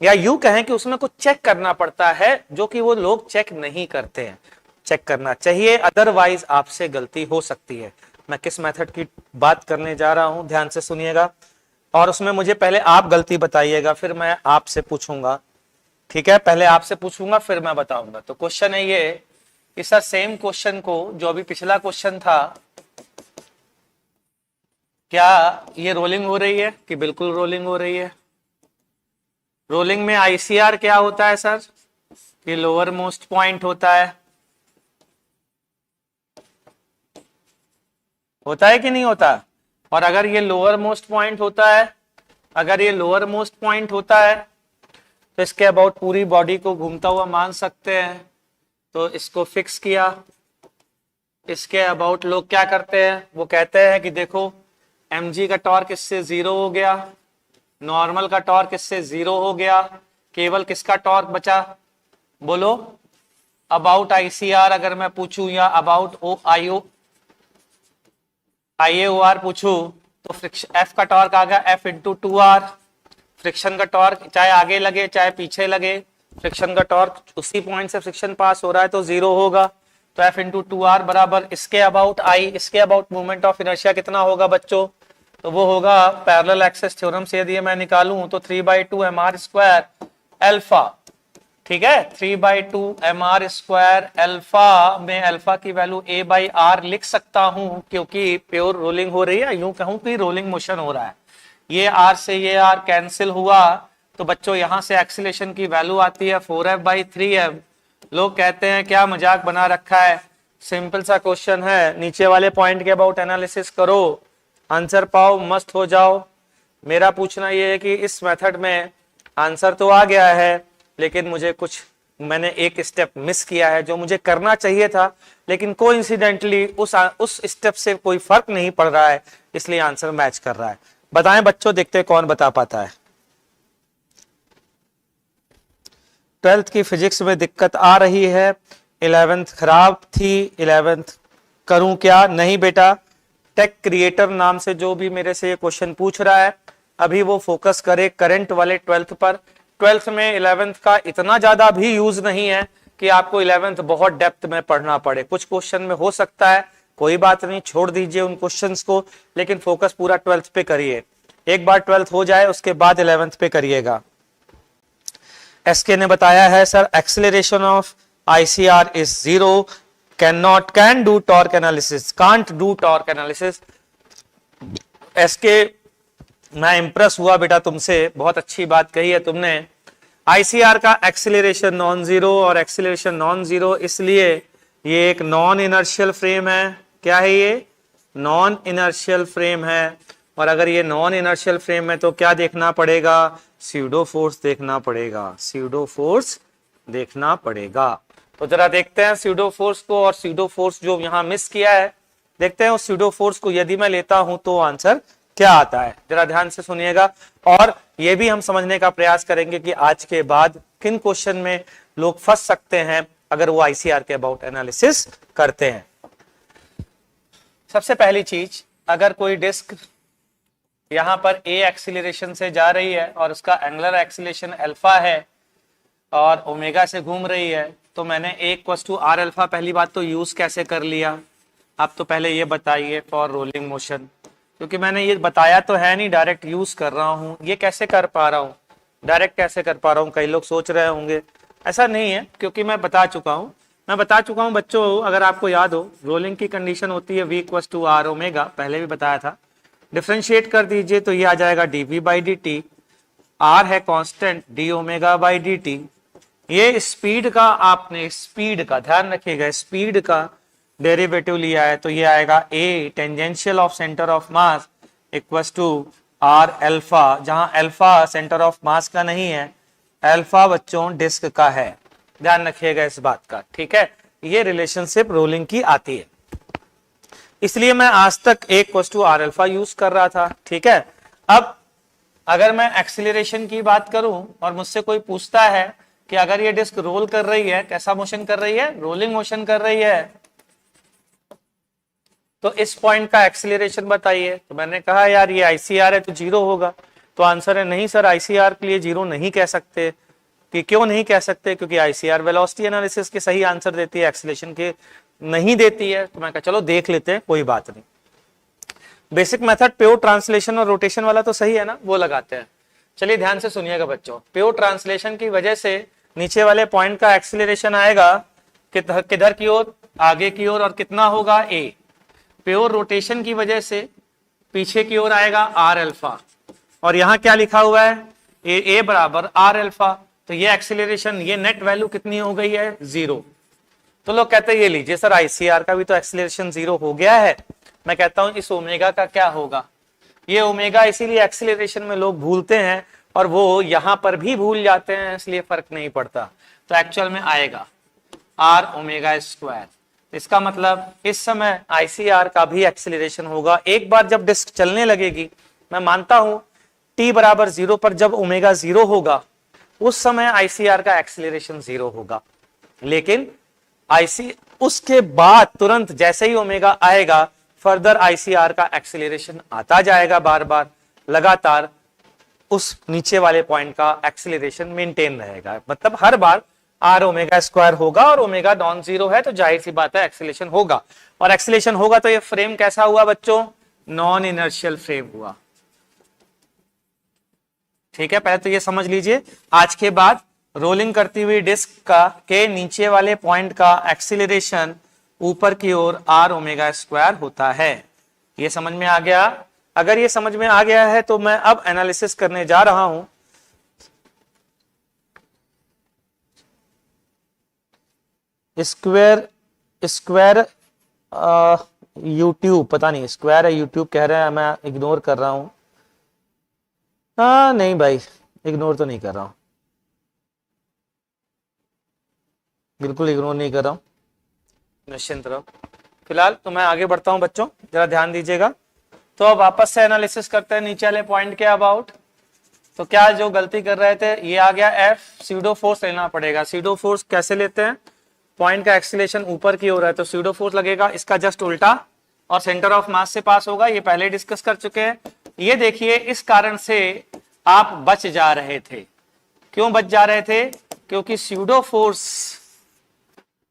या यूं कहें कि उसमें कुछ चेक करना पड़ता है जो कि वो लोग चेक नहीं करते हैं। चेक करना चाहिए, अदरवाइज आपसे गलती हो सकती है। मैं किस मेथड की बात करने जा रहा हूं ध्यान से सुनिएगा, और उसमें मुझे पहले आप गलती बताइएगा, फिर मैं आपसे पूछूंगा। ठीक है, पहले आपसे पूछूंगा फिर मैं बताऊंगा। तो क्वेश्चन है ये कि सर सेम क्वेश्चन को, जो अभी पिछला क्वेश्चन था, क्या ये रोलिंग हो रही है? कि बिल्कुल रोलिंग हो रही है। रोलिंग में आईसीआर क्या होता है सर? कि लोअर मोस्ट पॉइंट होता है। होता है कि नहीं होता? और अगर ये लोअर मोस्ट पॉइंट होता है, अगर ये लोअर मोस्ट पॉइंट होता है तो इसके अबाउट पूरी बॉडी को घूमता हुआ मान सकते हैं। तो इसको फिक्स किया, इसके अबाउट लोग क्या करते हैं? वो कहते हैं कि देखो mg का टॉर्क इससे 0 हो गया, नॉर्मल का टॉर्क इससे 0 हो गया, केवल किसका टॉर्क बचा? बोलो। अबाउट आईसीआर अगर मैं पूछूं, या अबाउट IAOR पूछूं, तो फ्रिक्शन एफ का टॉर्क आ गया F इंटू 2R। फ्रिक्शन का टॉर्क चाहे आगे लगे चाहे पीछे लगे, फ्रिक्शन का टॉर्क उसी पॉइंट से फ्रिक्शन पास हो रहा है तो 0 होगा। तो F इंटू 2R बराबर इसके अबाउट I, इसके अबाउट मूवमेंट ऑफ इनर्शिया कितना होगा बच्चों? तो वो होगा पैरेलल एक्सेस थ्योरम से यदि मैं निकालूं तो 3/2 mr स्क्वायर अल्फा। ठीक है, 3/2 mr स्क्वायर अल्फा में अल्फा की वैल्यू a/r लिख सकता हूं, क्योंकि प्योर रोलिंग हो रही है, यूं कहूं कि रोलिंग मोशन हो रहा है। ये r से ये r कैंसिल हुआ, तो बच्चों यहां से एक्सीलरेशन की वैल्यू आती है 4f/3m। लोग कहते हैं क्या मजाक बना रखा है? सिंपल सा क्वेश्चन है, नीचे वाले पॉइंट के अबाउट एनालिसिस करो, आंसर पाओ, मस्त हो जाओ। मेरा पूछना यह है कि इस मेथड में आंसर तो आ गया है, लेकिन मुझे कुछ, मैंने एक स्टेप मिस किया है जो मुझे करना चाहिए था, लेकिन कोइंसिडेंटली उस स्टेप से कोई फर्क नहीं पड़ रहा है, इसलिए आंसर मैच कर रहा है। बताएं बच्चों, देखते हैं कौन बता पाता है। 12th की फिजिक्स में दिक्कत आ रही है, 11th खराब थी, 11th करूं क्या? नहीं बेटा, टेक क्रिएटर नाम से जो भी मेरे से ये क्वेश्चन पूछ रहा है, अभी वो फोकस करे करंट वाले 12th पर। 12th में 11th का इतना ज्यादा भी यूज नहीं है कि आपको 11th बहुत डेप्थ में पढ़ना पड़े। कुछ क्वेश्चन में हो सकता है, कोई बात नहीं, छोड़ दीजिए उन क्वेश्चंस को, लेकिन फोकस पूरा 12th पे करिए। एक बार 12th हो जाए उसके बाद 11th पे करिएगा। एसके ने बताया है sir acceleration of ICR is 0, can do torque analysis, can't do torque analysis। SK, मैं इंप्रेस हुआ बेटा तुमसे, बहुत अच्छी बात कही है तुमने। आईसीआर का एक्सेलरेशन नॉन जीरो, और एक्सेलरेशन नॉन जीरो इसलिए ये एक नॉन इनर्शियल फ्रेम है। क्या है ये? नॉन इनर्शियल फ्रेम है। और अगर ये नॉन इनर्शियल फ्रेम है तो क्या देखना पड़ेगा? स्यूडो फोर्स देखना पड़ेगा, स्यूडो फोर्स देखना पड़ेगा। तो जरा देखते हैं स्यूडो फोर्स को, और स्यूडो फोर्स जो यहां मिस किया है, देखते हैं उस स्यूडो फोर्स को यदि मैं लेता हूं तो आंसर क्या आता है। जरा ध्यान से सुनिएगा, और यह भी हम समझने का प्रयास करेंगे कि आज के बाद किन क्वेश्चन में लोग फंस सकते हैं अगर वो आईसीआर के अबाउट एनालिसिस करते हैं। सबसे पहली चीज, अगर कोई डिस्क यहां पर ए एक्सीलरेशन से जा रही है और उसका एंगुलर एक्सीलरेशन अल्फा है और ओमेगा से घूम रही है, तो मैंने ए इक्वल्स टू आर अल्फा पहली बात तो यूज कैसे कर लिया, आप तो पहले ये बताइए फॉर रोलिंग मोशन, क्योंकि मैंने ये बताया तो है नहीं, डायरेक्ट यूज कर रहा हूँ। ये कैसे कर पा रहा हूँ, डायरेक्ट कैसे कर पा रहा हूँ, कई लोग सोच रहे होंगे ऐसा नहीं है, क्योंकि मैं बता चुका हूँ बच्चों। अगर आपको याद हो, रोलिंग की कंडीशन होती है v equals to R omega, पहले भी बताया था। डिफरेंशिएट कर दीजिए तो ये आ जाएगा dv by D T, R है constant, D omega by D T. ये स्पीड का, आपने स्पीड का ध्यान रखिएगा, स्पीड का डेरिवेटिव लिया है, तो ये आएगा a tangential of centre of mass equals to R alpha, जहां अल्फा सेंटर ऑफ मास का नहीं है, अल्फा बच्चों डिस्क का है, ध्यान रखिएगा इस बात का, ठीक है। ये रिलेशनशिप रोलिंग की आती है, इसलिए मैं आज तक a equals to R alpha use कर रहा था, ठीक है। अब अगर मैं एक्सीलरेशन की बात करूं और मुझसे कोई पूछता है कि अगर ये डिस्क रोल कर रही है, कैसा मोशन कर रही है, रोलिंग मोशन कर रही है, तो इस पॉइंट का एक्सीलरेशन बताइए, तो मैंने कहा यार ये आईसीआर है तो जीरो होगा, तो आंसर है नहीं सर, आईसीआर के लिए जीरो नहीं कह सकते। कि क्यों नहीं कह सकते, क्योंकि आईसीआर वेलोसिटी एनालिसिस के सही आंसर देती है, एक्सीलरेशन के नहीं देती है। तो मैं कहा चलो देख लेते हैं, कोई बात नहीं। बेसिक मेथड प्योर ट्रांसलेशन और रोटेशन वाला तो सही है ना, वो लगाते हैं। चलिए ध्यान से सुनिएगा बच्चों, प्योर ट्रांसलेशन की वजह से नीचे वाले पॉइंट का एक्सीलरेशन आएगा किधर की ओर, आगे की ओर, और कितना होगा ए। प्योर रोटेशन की वजह से पीछे की ओर आएगा आर अल्फा, और यहां क्या लिखा हुआ है, ए बराबर आर अल्फा, तो ये एक्सीलरेशन, ये नेट वैल्यू कितनी हो गई है, जीरो। तो लोग कहते हैं ये लीजिए सर आईसीआर का भी तो एक्सीलरेशन जीरो हो गया है। मैं कहता हूं इस ओमेगा का क्या होगा, ये ओमेगा इसीलिए एक्सीलरेशन में लोग भूलते हैं और वो यहां पर भी भूल जाते हैं, इसलिए फर्क नहीं पड़ता। तो एक्चुअल में आएगा आर ओमेगा स्क्वायर। इसका मतलब इस समय आईसीआर का भी एक्सीलरेशन होगा। एक बार जब डिस्क चलने लगेगी, मैं मानता हूं t बराबर जीरो पर जब ओमेगा जीरो होगा, उस समय आईसीआर का एक्सीलरेशन जीरो होगा। लेकिन उसके बाद तुरंत जैसे ही ओमेगा आएगा, फर्दर आईसीआर का एक्सीलरेशन आता जाएगा, बार बार लगातार उस नीचे वाले पॉइंट का एक्सीलरेशन मेंटेन रहेगा। मतलब हर बार आर ओमेगा स्क्वायर होगा और ओमेगा नॉन जीरो है, तो जाहिर सी बात है एक्सीलरेशन होगा। और एक्सीलरेशन होगा तो ये फ्रेम कैसा हुआ बच्चों, नॉन इनर्शियल फ्रेम हुआ, ठीक है। पहले तो ये समझ लीजिए, आज के बाद रोलिंग करती हुई डिस्क का के नीचे वाले पॉइंट का एक्सीलरेशन ऊपर की ओर आर ओमेगा स्क्वायर होता है। ये समझ में आ गया? अगर ये समझ में आ गया है तो मैं अब एनालिसिस करने जा रहा हूं। स्क्वायर यूट्यूब, पता नहीं स्क्वायर है यूट्यूब कह रहे हैं, मैं इग्नोर कर रहा हूं। हाँ नहीं भाई, इग्नोर तो नहीं कर रहा हूं, बिल्कुल इग्नोर नहीं कर रहा हूं, निश्चिंत रहो। फिलहाल तो मैं आगे बढ़ता हूं बच्चों, जरा ध्यान दीजिएगा। तो अब वापस से एनालिसिस करते हैं नीचे वाले पॉइंट के अबाउट। तो क्या जो गलती कर रहे थे, ये आ गया एफ, सीडो फोर्स लेना पड़ेगा। सीडो फोर्स कैसे लेते हैं, पॉइंट का एक्सीलरेशन ऊपर की ओर है तो सीडो फोर्स लगेगा, इसका जस्ट उल्टा, और सेंटर ऑफ मास से पास होगा। ये पहले डिस्कस कर चुके हैं। ये देखिए, इस कारण से आप बच जा रहे थे। क्यों बच जा रहे थे? क्योंकि स्यूडो फोर्स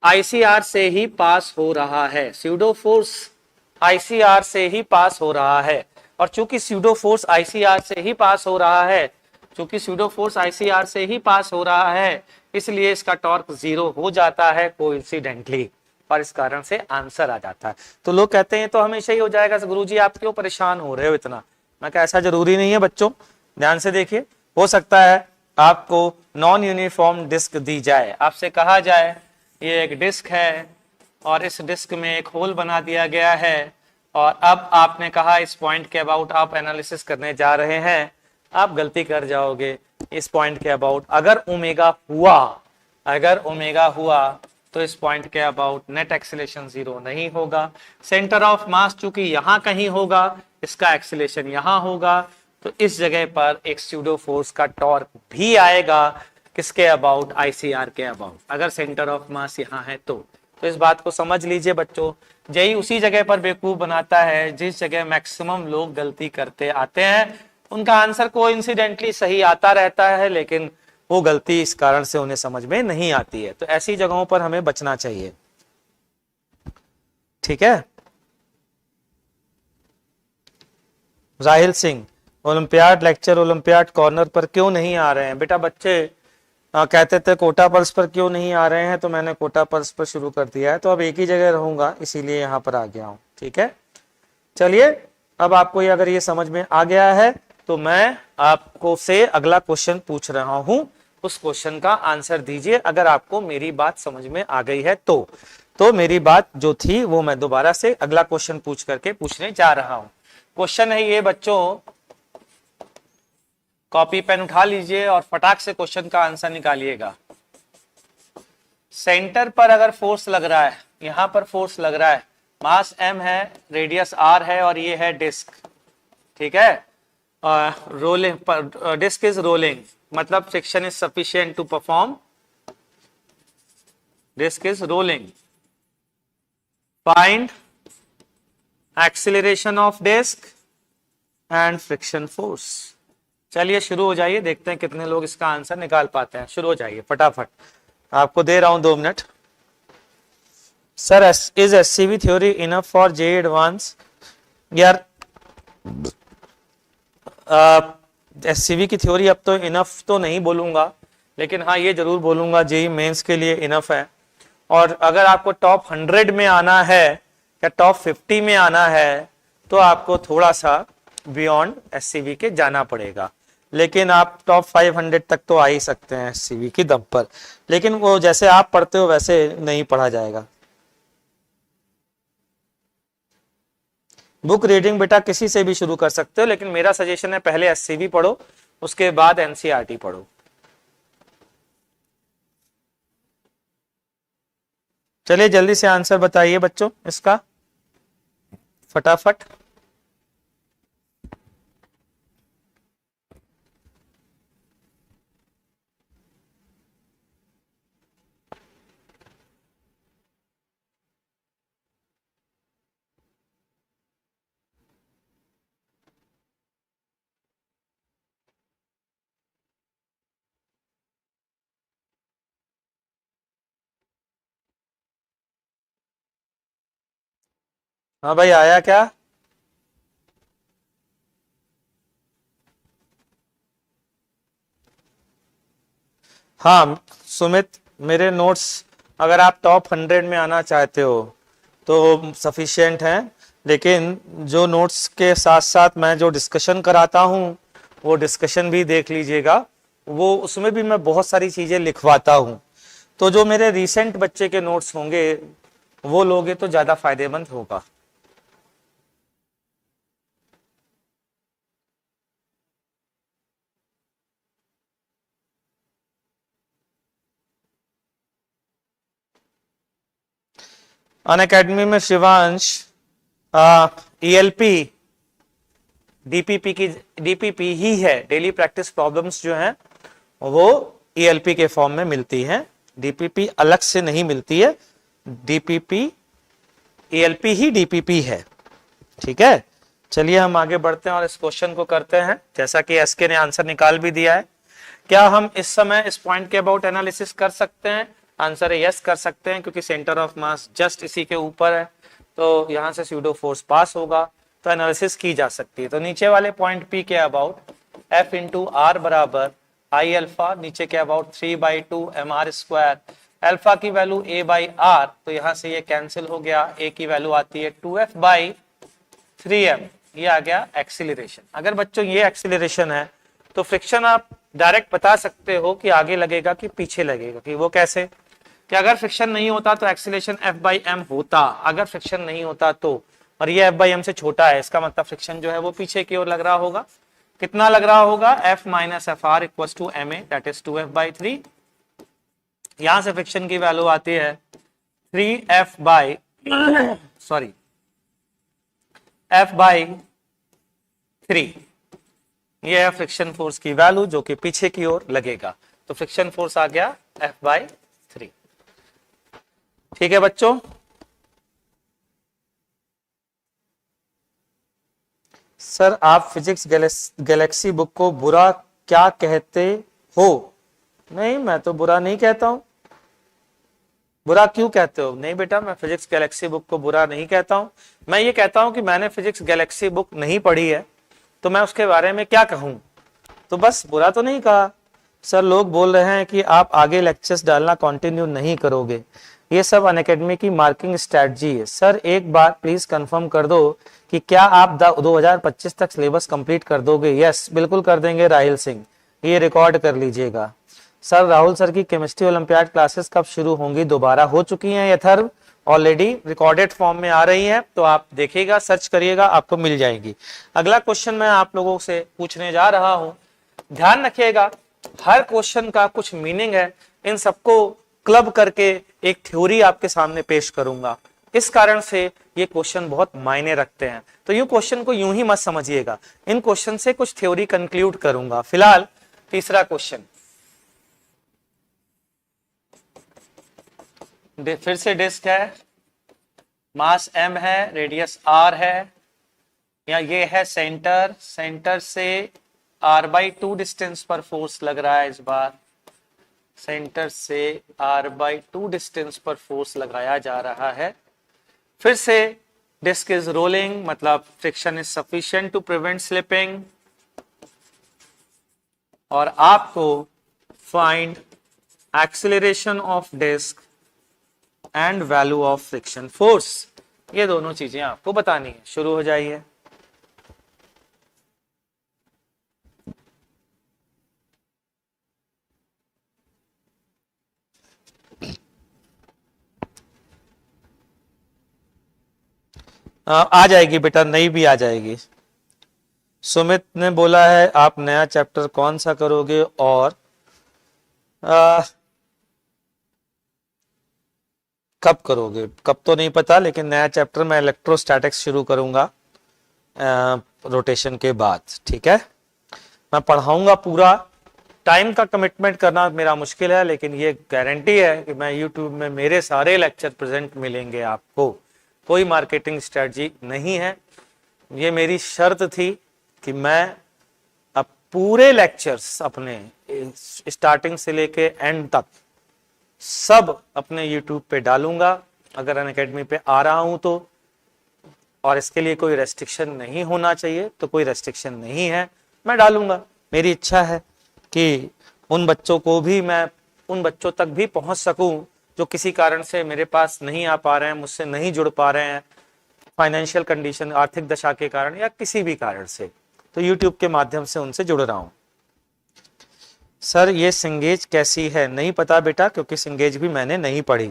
आईसीआर से ही पास हो रहा है, स्यूडो फोर्स आईसीआर से ही पास हो रहा है। और चूंकि स्यूडो फोर्स आईसीआर से ही पास हो रहा है, चूंकि स्यूडो फोर्स आईसीआर से ही पास हो रहा है, इसलिए इसका टॉर्क जीरो हो जाता है कोइंसिडेंटली, और इस कारण से आंसर आ जाता है। तो लोग कहते हैं तो हमेशा ही हो जाएगा, गुरुजी आप क्यों परेशान हो रहे हो इतना? मैं कहा ऐसा जरूरी नहीं है बच्चों, ध्यान से देखिए। हो सकता है आपको नॉन यूनिफॉर्म डिस्क दी जाए, आपसे कहा जाए ये एक डिस्क है और इस डिस्क में एक होल बना दिया गया है, और अब आपने कहा इस पॉइंट के अबाउट आप एनालिसिस करने जा रहे हैं, आप गलती कर जाओगे इस पॉइंट के अबाउट। अगर ओमेगा हुआ तो इस पॉइंट के अबाउट नेट एक्सीलरेशन जीरो नहीं होगा। सेंटर ऑफ मास चूंकि यहां कहीं होगा, इसका एक्सीलरेशन यहां होगा, तो इस जगह पर एक स्यूडो फोर्स का टॉर्क भी आएगा, किसके अबाउट, आईसीआर के अबाउट, अगर सेंटर ऑफ मास यहाँ है तो इस बात को समझ लीजिए बच्चों। जेई उसी जगह पर बेवकूफ बनाता है जिस जगह मैक्सिमम लोग गलती करते आते हैं। उनका आंसर कोइंसिडेंटली सही आता रहता है, लेकिन वो गलती इस कारण से उन्हें समझ में नहीं आती है। तो ऐसी जगहों पर हमें बचना चाहिए, ठीक है। Rahil Singh, olympiad lecture olympiad corner पर क्यों नहीं आ रहे हैं? बेटा बच्चे कहते थे कोटा पल्स पर क्यों नहीं आ रहे हैं, तो मैंने कोटा पल्स पर शुरू कर दिया है, तो अब एक ही जगह रहूंगा, इसीलिए यहाँ पर आ गया हूँ, ठीक है। चलिए, अब आपको ये अगर ये समझ में आ गया है तो मैं आपको से अगला क्वेश्चन पूछ रहा हूं, उस क्वेश्चन का आंसर दीजिए अगर आपको मेरी बात समझ में आ गई है तो मेरी बात जो थी वो मैं दोबारा से अगला क्वेश्चन पूछ करके पूछने जा रहा हूं। क्वेश्चन है ये बच्चों, कॉपी पेन उठा लीजिए और फटाक से क्वेश्चन का आंसर निकालिएगा। सेंटर पर अगर फोर्स लग रहा है, यहां पर फोर्स लग रहा है, मास m है, रेडियस r है और ये है डिस्क, ठीक है। रोलिंग, डिस्क इज रोलिंग, मतलब friction is sufficient to perform, disc is rolling. Find acceleration of disc and friction force. चलिए शुरू हो जाइए, देखते हैं कितने लोग इसका आंसर निकाल पाते हैं। शुरू हो जाइए फटाफट, आपको दे रहा हूं 2 minute. Sir is SCV theory enough for J advance? यार एससीवी की थ्योरी अब तो इनफ तो नहीं बोलूंगा, लेकिन हाँ ये जरूर बोलूंगा जेई मेंस के लिए इनफ है। और अगर आपको टॉप 100 में आना है या टॉप 50 में आना है तो आपको थोड़ा सा बियॉन्ड एससीवी के जाना पड़ेगा, लेकिन आप टॉप 500 तक तो आ ही सकते हैं एससीवी की दम पर, लेकिन वो जैसे आप पढ़ते हो वैसे नहीं पढ़ा जाएगा। बुक रीडिंग बेटा किसी से भी शुरू कर सकते हो, लेकिन मेरा सजेशन है पहले एससीवी पढ़ो, उसके बाद एनसीईआरटी पढ़ो। चलिए जल्दी से आंसर बताइए बच्चों इसका फटाफट। हाँ भाई आया क्या? हाँ सुमित, मेरे नोट्स अगर आप टॉप 100 में आना चाहते हो तो सफिशिएंट हैं, लेकिन जो नोट्स के साथ साथ मैं जो डिस्कशन कराता हूँ वो डिस्कशन भी देख लीजिएगा, वो उसमें भी मैं बहुत सारी चीजें लिखवाता हूँ। तो जो मेरे रिसेंट बच्चे के नोट्स होंगे वो लोगे तो ज्यादा फायदेमंद होगा। अनअकैडमी में शिवांश ईएलपी डीपीपी ही है, डेली प्रैक्टिस प्रॉब्लम्स जो हैं वो ईएलपी के फॉर्म में मिलती हैं, डीपीपी अलग से नहीं मिलती है, डीपीपी ईएलपी ही डीपीपी है, ठीक है। चलिए हम आगे बढ़ते हैं और इस क्वेश्चन को करते हैं, जैसा कि एसके ने आंसर निकाल भी दिया है। क्या हम इस समय इस पॉइंट के अबाउट एनालिसिस कर सकते हैं? आंसर है यस कर सकते हैं, क्योंकि सेंटर ऑफ मास जस्ट इसी के ऊपर है, तो यहां से स्यूडो फोर्स पास होगा, तो एनालिसिस की जा सकती है। तो नीचे वाले पॉइंट पी के अबाउट एफ इंटू आर बराबर आई अल्फा, नीचे के अबाउट 3/2 mr स्क्वायर, अल्फा की वैल्यू a बाई आर, तो यहां से ये कैंसिल हो गया, a की वैल्यू आती है 2f/3m, ये आ गया एक्सीलरेशन। अगर बच्चों ये एक्सीलरेशन है तो फ्रिक्शन आप डायरेक्ट बता सकते हो कि आगे लगेगा कि पीछे लगेगा। कि वो कैसे? कि अगर फ्रिक्शन नहीं होता तो एक्सीलरेशन f/m होता, अगर फ्रिक्शन नहीं होता तो, और ये f/m से छोटा है, इसका मतलब फ्रिक्शन जो है वो पीछे की ओर लग रहा होगा। कितना लग रहा होगा? f minus F R equal to ma, that is 2f/3। यहां से फ्रिक्शन की वैल्यू आती है 3f/3, ये है फ्रिक्शन फोर्स की वैल्यू जो कि पीछे की ओर लगेगा। तो फ्रिक्शन फोर्स आ गया F/3। ठीक है बच्चों, सर आप फिजिक्स गैलेक्सी बुक को बुरा क्या कहते हो? नहीं, मैं तो बुरा नहीं कहता हूं। बुरा क्यों कहते हो? नहीं बेटा, मैं फिजिक्स गैलेक्सी बुक को बुरा नहीं कहता हूं। मैं ये कहता हूं कि मैंने फिजिक्स गैलेक्सी बुक नहीं पढ़ी है, तो मैं उसके बारे में क्या कहूं। तो बस बुरा तो नहीं कहा। सर लोग बोल रहे हैं कि आप आगे लेक्चर्स डालना कंटिन्यू नहीं करोगे, ये सब अनअकैडमी की मार्किंग स्ट्रेटजी है। सर एक बार प्लीज कंफर्म कर दो कि क्या आप 2025 तक सिलेबस कंप्लीट कर दोगे? यस बिल्कुल कर देंगे राहिल सिंह, ये रिकॉर्ड कर लीजिएगा। सर राहुल सर की केमिस्ट्री ओलंपियाड क्लासेस कब शुरू होंगी? दोबारा हो चुकी हैं यथर्व, ऑलरेडी रिकॉर्डेड फॉर्म में आ रही हैं, तो आप देखिएगा, सर्च करिएगा, आपको मिल जाएगी। अगला क्वेश्चन मैं आप लोगों से पूछने जा रहा हूं, ध्यान रखिएगा हर क्वेश्चन का कुछ मीनिंग है। इन सबको क्लब करके एक थ्योरी आपके सामने पेश करूंगा, इस कारण से ये क्वेश्चन बहुत मायने रखते हैं। तो यूं क्वेश्चन को यूं ही मत समझिएगा, इन क्वेश्चन से कुछ थ्योरी कंक्लूड करूंगा। फिलहाल तीसरा क्वेश्चन, फिर से डिस्क है, मास m है, रेडियस r है, या ये है सेंटर, सेंटर से r/2 डिस्टेंस पर फोर्स लग रहा है। इस बार सेंटर से r/2 डिस्टेंस पर फोर्स लगाया जा रहा है। फिर से डिस्क इज रोलिंग, मतलब friction is sufficient to prevent slipping, और आपको find acceleration of disc and value of friction force, ये दोनों चीजें आपको बतानी है। शुरू हो जाइए। आ जाएगी बेटा, नई भी आ जाएगी। सुमित ने बोला है आप नया चैप्टर कौन सा करोगे और कब करोगे? कब तो नहीं पता, लेकिन नया चैप्टर मैं इलेक्ट्रोस्टैटिक्स शुरू करूंगा रोटेशन के बाद। ठीक है, मैं पढ़ाऊंगा पूरा। टाइम का कमिटमेंट करना मेरा मुश्किल है, लेकिन ये गारंटी है कि मैं यूट्यूब में मेरे सारे लेक्चर प्रेजेंट मिलेंगे आपको। कोई मार्केटिंग स्ट्रेटजी नहीं है, ये मेरी शर्त थी कि मैं अब पूरे लेक्चर्स अपने स्टार्टिंग से लेके एंड तक सब अपने यूट्यूब पे डालूंगा, अगर अनअकैडमी पे आ रहा हूं तो। और इसके लिए कोई रेस्ट्रिक्शन नहीं होना चाहिए, तो कोई रेस्ट्रिक्शन नहीं है, मैं डालूंगा। मेरी इच्छा है कि उन बच्चों को भी मैं, उन बच्चों तक भी पहुंच सकूं जो किसी कारण से मेरे पास नहीं आ पा रहे हैं, मुझसे नहीं जुड़ पा रहे हैं, फाइनेंशियल कंडीशन, आर्थिक दशा के कारण या किसी भी कारण से, तो यूट्यूब के माध्यम से उनसे जुड़ रहा हूं। सर ये सिंगेज कैसी है? नहीं पता बेटा, क्योंकि सिंगेज भी मैंने नहीं पढ़ी।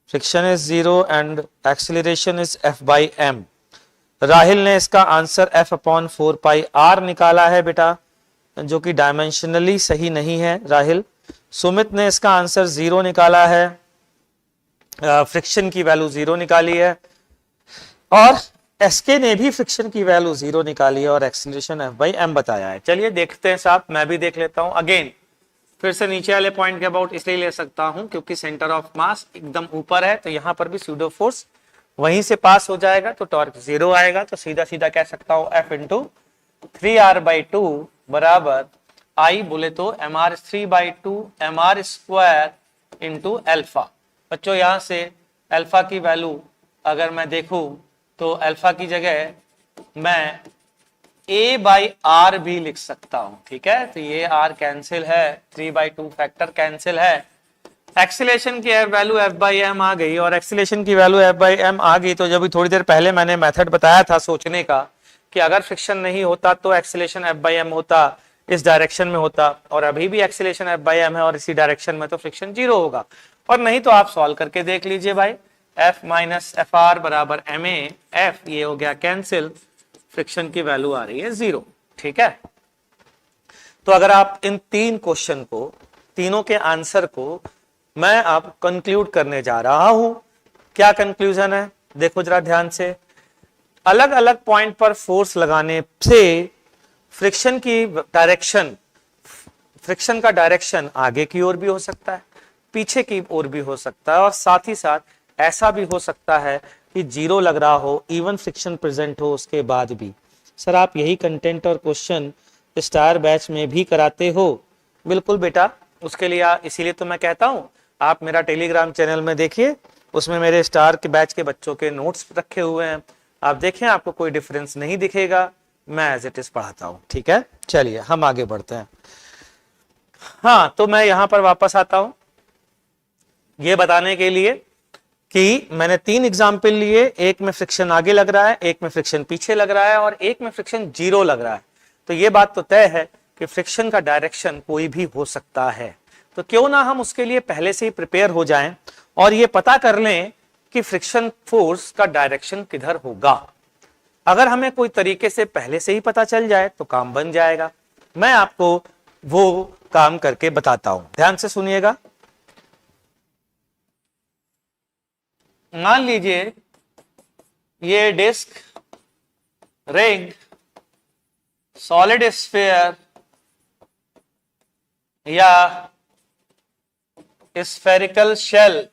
Friction is 0 and acceleration is F/m। Rahil ने इसका आंसर F/4πr निकाला है बेटा, जो कि डायमेंशनली सही नहीं है राहिल। सुमित ने इसका आंसर 0 निकाला है, फ्रिक्शन की वैल्यू 0 निकाली है, और एसके ने भी फ्रिक्शन की वैल्यू 0 निकाली है और एक्सीलरेशन F/m बताया है। चलिए देखते हैं साहब, मैं भी देख लेता हूं। अगेन फिर से नीचे वाले पॉइंट के अबाउट इसलिए ले सकता हूं क्योंकि सेंटर ऑफ मास एकदम ऊपर है, तो यहां पर भी सूडो फोर्स वहीं से पास हो जाएगा, तो टॉर्क 0 आएगा। तो सीधा सीधा कह सकता हूं F इंटू 3r/2 बराबर I बोले तो mr3/2 mr² इंटू एल्फा। बच्चों यहां से अल्फा की वैल्यू अगर मैं देखूं तो अल्फा की जगह मैं a/r भी लिख सकता हूं। ठीक है, तो ये r कैंसिल है, 3/2 फैक्टर कैंसिल है। एक्सीलरेशन की वैल्यू F/m आ गई, और एक्सीलरेशन की वैल्यू F/m आ गई, तो जब थोड़ी देर पहले मैंने मेथड बताया था सोचने का कि अगर फ्रिक्शन नहीं होता तो एक्सीलरेशन F/m होता, इस डायरेक्शन में होता, और अभी भी एक्सीलरेशन F/m है और इसी डायरेक्शन में, तो फ्रिक्शन 0 होगा। और नहीं तो आप सॉल्व करके देख लीजिए भाई, F माइनस Fr बराबर ma, F ये हो गया कैंसिल, फ्रिक्शन की वैल्यू आ रही है 0। ठीक है, तो अगर आप इन तीन क्वेश्चन को, तीनों के आंसर को मैं अब कंक्लूड करने जा रहा हूं। क्या कंक्लूजन है देखो जरा ध्यान से। अलग अलग पॉइंट पर फोर्स लगाने से फ्रिक्शन की डायरेक्शन, फ्रिक्शन का डायरेक्शन आगे की ओर भी हो सकता है, पीछे की ओर भी हो सकता है, और साथ ही साथ ऐसा भी हो सकता है कि जीरो लग रहा हो, इवन फ्रिक्शन प्रेजेंट हो उसके बाद भी। सर आप यही कंटेंट और क्वेश्चन स्टार बैच में भी कराते हो? बिल्कुल बेटा, उसके लिए इसीलिए तो मैं कहता हूं आप मेरा टेलीग्राम चैनल में देखिए, उसमें मेरे स्टार के बैच के बच्चों के नोट्स रखे हुए हैं, आप देखें, आपको कोई डिफरेंस नहीं दिखेगा, मैं एज इट इज पढ़ाता हूं। ठीक है, चलिए हम आगे बढ़ते हैं। हाँ, तो मैं यहां पर वापस आता हूं ये बताने के लिए कि मैंने 3 एग्जाम्पल लिए, एक में फ्रिक्शन आगे लग रहा है, एक में फ्रिक्शन पीछे लग रहा है, और एक में फ्रिक्शन जीरो लग रहा है। तो ये बात तो तय है कि फ्रिक्शन का डायरेक्शन कोई भी हो सकता है। तो क्यों ना हम उसके लिए पहले से ही प्रिपेयर हो जाएं और ये पता कर लें कि फ्रिक्शन फोर्स का डायरेक्शन किधर होगा। अगर हमें कोई तरीके से पहले से ही पता चल जाए तो काम बन जाएगा। मैं आपको वो काम करके बताता हूं, ध्यान से सुनिएगा। मान लीजिए ये डिस्क, रिंग, सॉलिड स्फीयर या स्फेरिकल शेल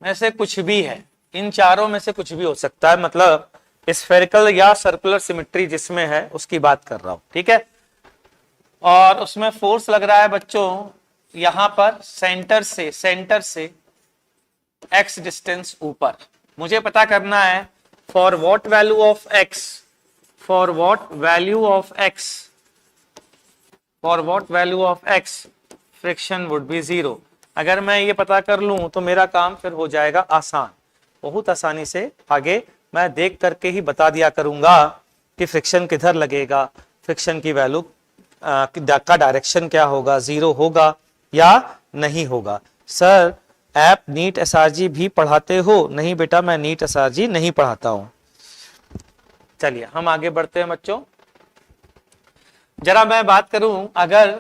में से कुछ भी है, इन चारों में से कुछ भी हो सकता है, मतलब स्फेरिकल या सर्कुलर सिमेट्री जिसमें है उसकी बात कर रहा हूं, ठीक है। और उसमें फोर्स लग रहा है बच्चों यहां पर सेंटर से x डिस्टेंस ऊपर। मुझे पता करना है for what value of x, for what value of x friction would be zero. अगर मैं ये पता कर लूं तो मेरा काम फिर हो जाएगा आसान, बहुत आसानी से आगे मैं देख करके ही बता दिया करूंगा कि फ्रिक्शन किधर लगेगा, फ्रिक्शन की वैल्यू का डायरेक्शन क्या होगा, जीरो होगा या नहीं होगा। सर आप नीट एसआरजी भी पढ़ाते हो? नहीं बेटा, मैं नीट एसआरजी नहीं पढ़ाता हूं। चलिए हम आगे बढ़ते हैं बच्चों। जरा मैं बात करूं, अगर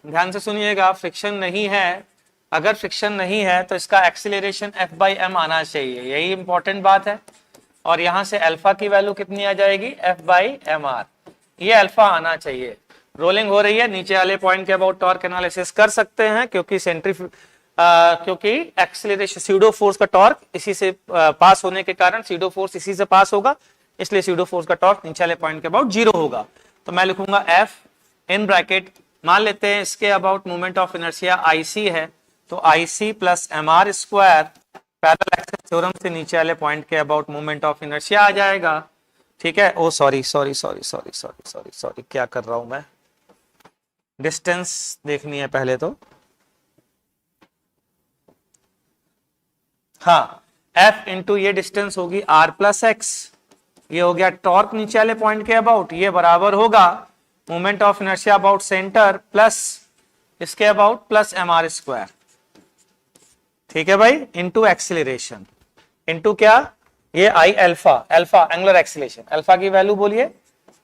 ध्यान से सुनिएगा, फ्रिक्शन नहीं है, अगर फ्रिक्शन नहीं है तो इसका एक्सीलरेशन F/m आना चाहिए, यही इंपॉर्टेंट बात है। और यहां से अल्फा की वैल्यू कितनी आ जाएगी, F/mr, ये अल्फा आना चाहिए। रोलिंग हो रही है, नीचे वाले पॉइंट के अबाउट टॉर्क एनालिसिस कर सकते हैं, क्योंकि एक्सीलरेशन स्यूडो फोर्स का टॉर्क इसी से पास होने के कारण स्यूडो फोर्स इसी से पास होगा, इसलिए स्यूडो फोर्स का टॉर्क नीचे वाले पॉइंट के अबाउट जीरो होगा। तो मैं लिखूंगा F इन ब्रैकेट, मान लेते हैं इसके about moment of inertia IC है, तो IC plus mr square parallel axis theorem से नीचे वाले पॉइंट के अबाउट मोमेंट ऑफ इनर्शिया आ जाएगा। ठीक है, ओ सॉरी, क्या कर रहा हूं मैं, डिस्टेंस देखनी है पहले तो। हाँ, F इंटू ये डिस्टेंस होगी R प्लस एक्स, ये हो गया टॉर्क नीचे वाले पॉइंट के अबाउट, ये बराबर होगा moment of inertia about centre plus इसके अबाउट प्लस mr स्क्वायर। ठीक है भाई, इंटू एक्सीलरेशन, इंटू क्या, ये आई अल्फा एंगुलर एक्सीलरेशन, अल्फा की वैल्यू बोलिए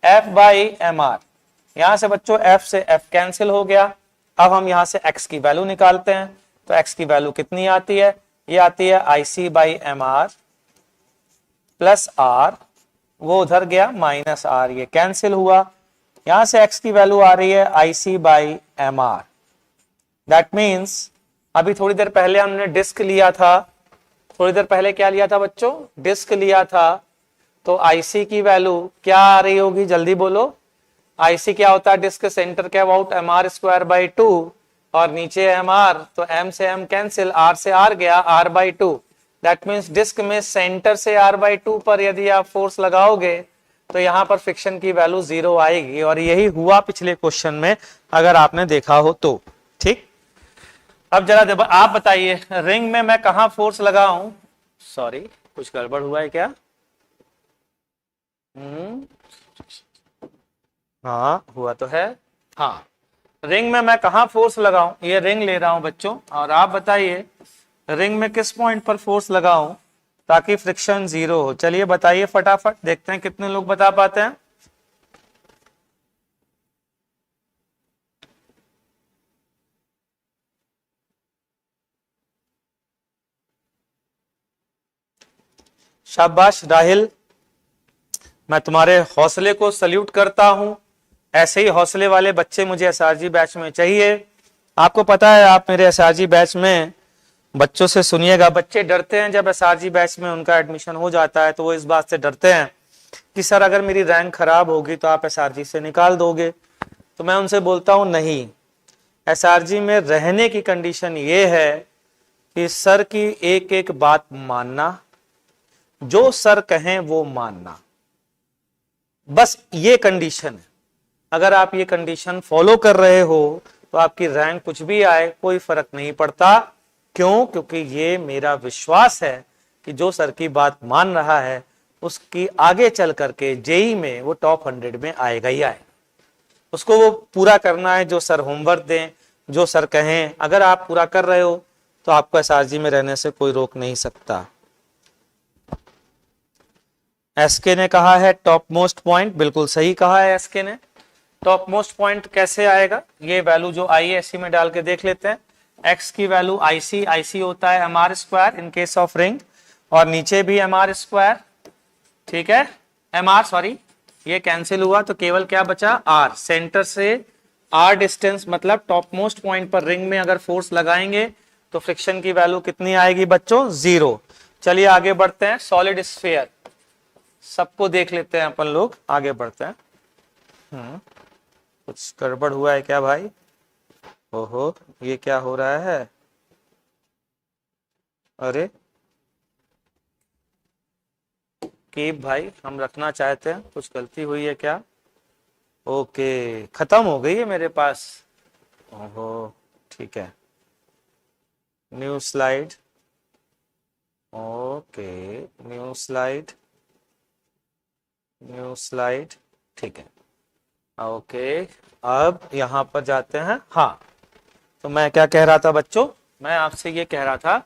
F/mr। यहां से बच्चों F से F कैंसिल हो गया। अब हम यहां से x की वैल्यू निकालते हैं, तो x की वैल्यू कितनी आती है, ये आती है IC/mr प्लस r, वो उधर गया माइनस r, ये कैंसिल हुआ। यहां से x की वैल्यू आ रही है IC/mr। दैट मीन्स अभी थोड़ी देर पहले हमने डिस्क लिया था, थोड़ी देर पहले क्या लिया था बच्चों, डिस्क लिया था, तो IC की वैल्यू क्या आ रही होगी, जल्दी बोलो। IC क्या होता है, डिस्क सेंटर के अबाउट mr स्क्वायर बाई 2, और नीचे mr, तो m से m कैंसिल, r से r गया r/2। दैट मीन्स डिस्क में सेंटर से r/2 पर यदि आप फोर्स लगाओगे तो यहां पर फ्रिक्शन की वैल्यू जीरो आएगी, और यही हुआ पिछले क्वेश्चन में अगर आपने देखा हो तो। ठीक, अब जरा आप बताइए, रिंग में मैं कहां फोर्स लगाऊं, सॉरी कुछ गड़बड़ हुआ है क्या, हाँ हुआ तो है। हाँ, रिंग में मैं कहां फोर्स लगाऊं, ये रिंग ले रहा हूं बच्चों, और आप बताइए रिंग में किस पॉइंट पर फोर्स लगाऊं ताकि फ्रिक्शन जीरो हो। चलिए बताइए फटाफट, देखते हैं कितने लोग बता पाते हैं। शाबाश राहिल, मैं तुम्हारे हौसले को सल्यूट करता हूं, ऐसे ही हौसले वाले बच्चे मुझे एसआरजी बैच में चाहिए। आपको पता है, आप मेरे एसआरजी बैच में बच्चों से सुनिएगा, बच्चे डरते हैं जब एसआरजी बैच में उनका एडमिशन हो जाता है तो वो इस बात से डरते हैं कि सर अगर मेरी रैंक खराब होगी तो आप एसआरजी से निकाल दोगे। तो मैं उनसे बोलता हूं नहीं, एसआरजी में रहने की कंडीशन ये है कि सर की एक एक बात मानना, जो सर कहें वो मानना, बस ये कंडीशन है। अगर आप ये कंडीशन फॉलो कर रहे हो तो आपकी रैंक कुछ भी आए कोई फर्क नहीं पड़ता। क्यों? क्योंकि ये मेरा विश्वास है कि जो सर की बात मान रहा है उसकी आगे चल करके जेई में वो टॉप 100 में आएगा ही आएगा। उसको वो पूरा करना है, जो सर होमवर्क दें, जो सर कहें, अगर आप पूरा कर रहे हो तो आपको एसआरजी में रहने से कोई रोक नहीं सकता। एसके ने कहा है टॉप मोस्ट पॉइंट, बिल्कुल सही कहा है एसके ने। टॉप मोस्ट पॉइंट कैसे आएगा? ये वैल्यू जो आई है इसी में डाल के देख लेते हैं। एक्स की वैल्यू आईसी, आईसी होता है MR square in case of ring, और नीचे भी एमआर स्क्वायर, ठीक है, एमआर, सॉरी ये कैंसिल हुआ तो केवल क्या बचा? आर। सेंटर से आर डिस्टेंस, मतलब टॉप मोस्ट पॉइंट पर रिंग में अगर फोर्स लगाएंगे तो फ्रिक्शन की वैल्यू कितनी आएगी बच्चों? 0। चलिए आगे बढ़ते हैं। सॉलिड स्फीयर सबको देख लेते हैं अपन लोग, आगे बढ़ते हैं। कुछ गड़बड़ हुआ है क्या भाई? ओहो, ये क्या हो रहा है? अरे कीप भाई, हम रखना चाहते हैं, कुछ गलती हुई है क्या? ओके, खत्म हो गई है मेरे पास। ओहो, ठीक है, new slide. Okay, new slide, new slide, ठीक है। ओके, अब यहां पर जाते हैं। हाँ, तो मैं क्या कह रहा था बच्चों? मैं आपसे ये कह रहा था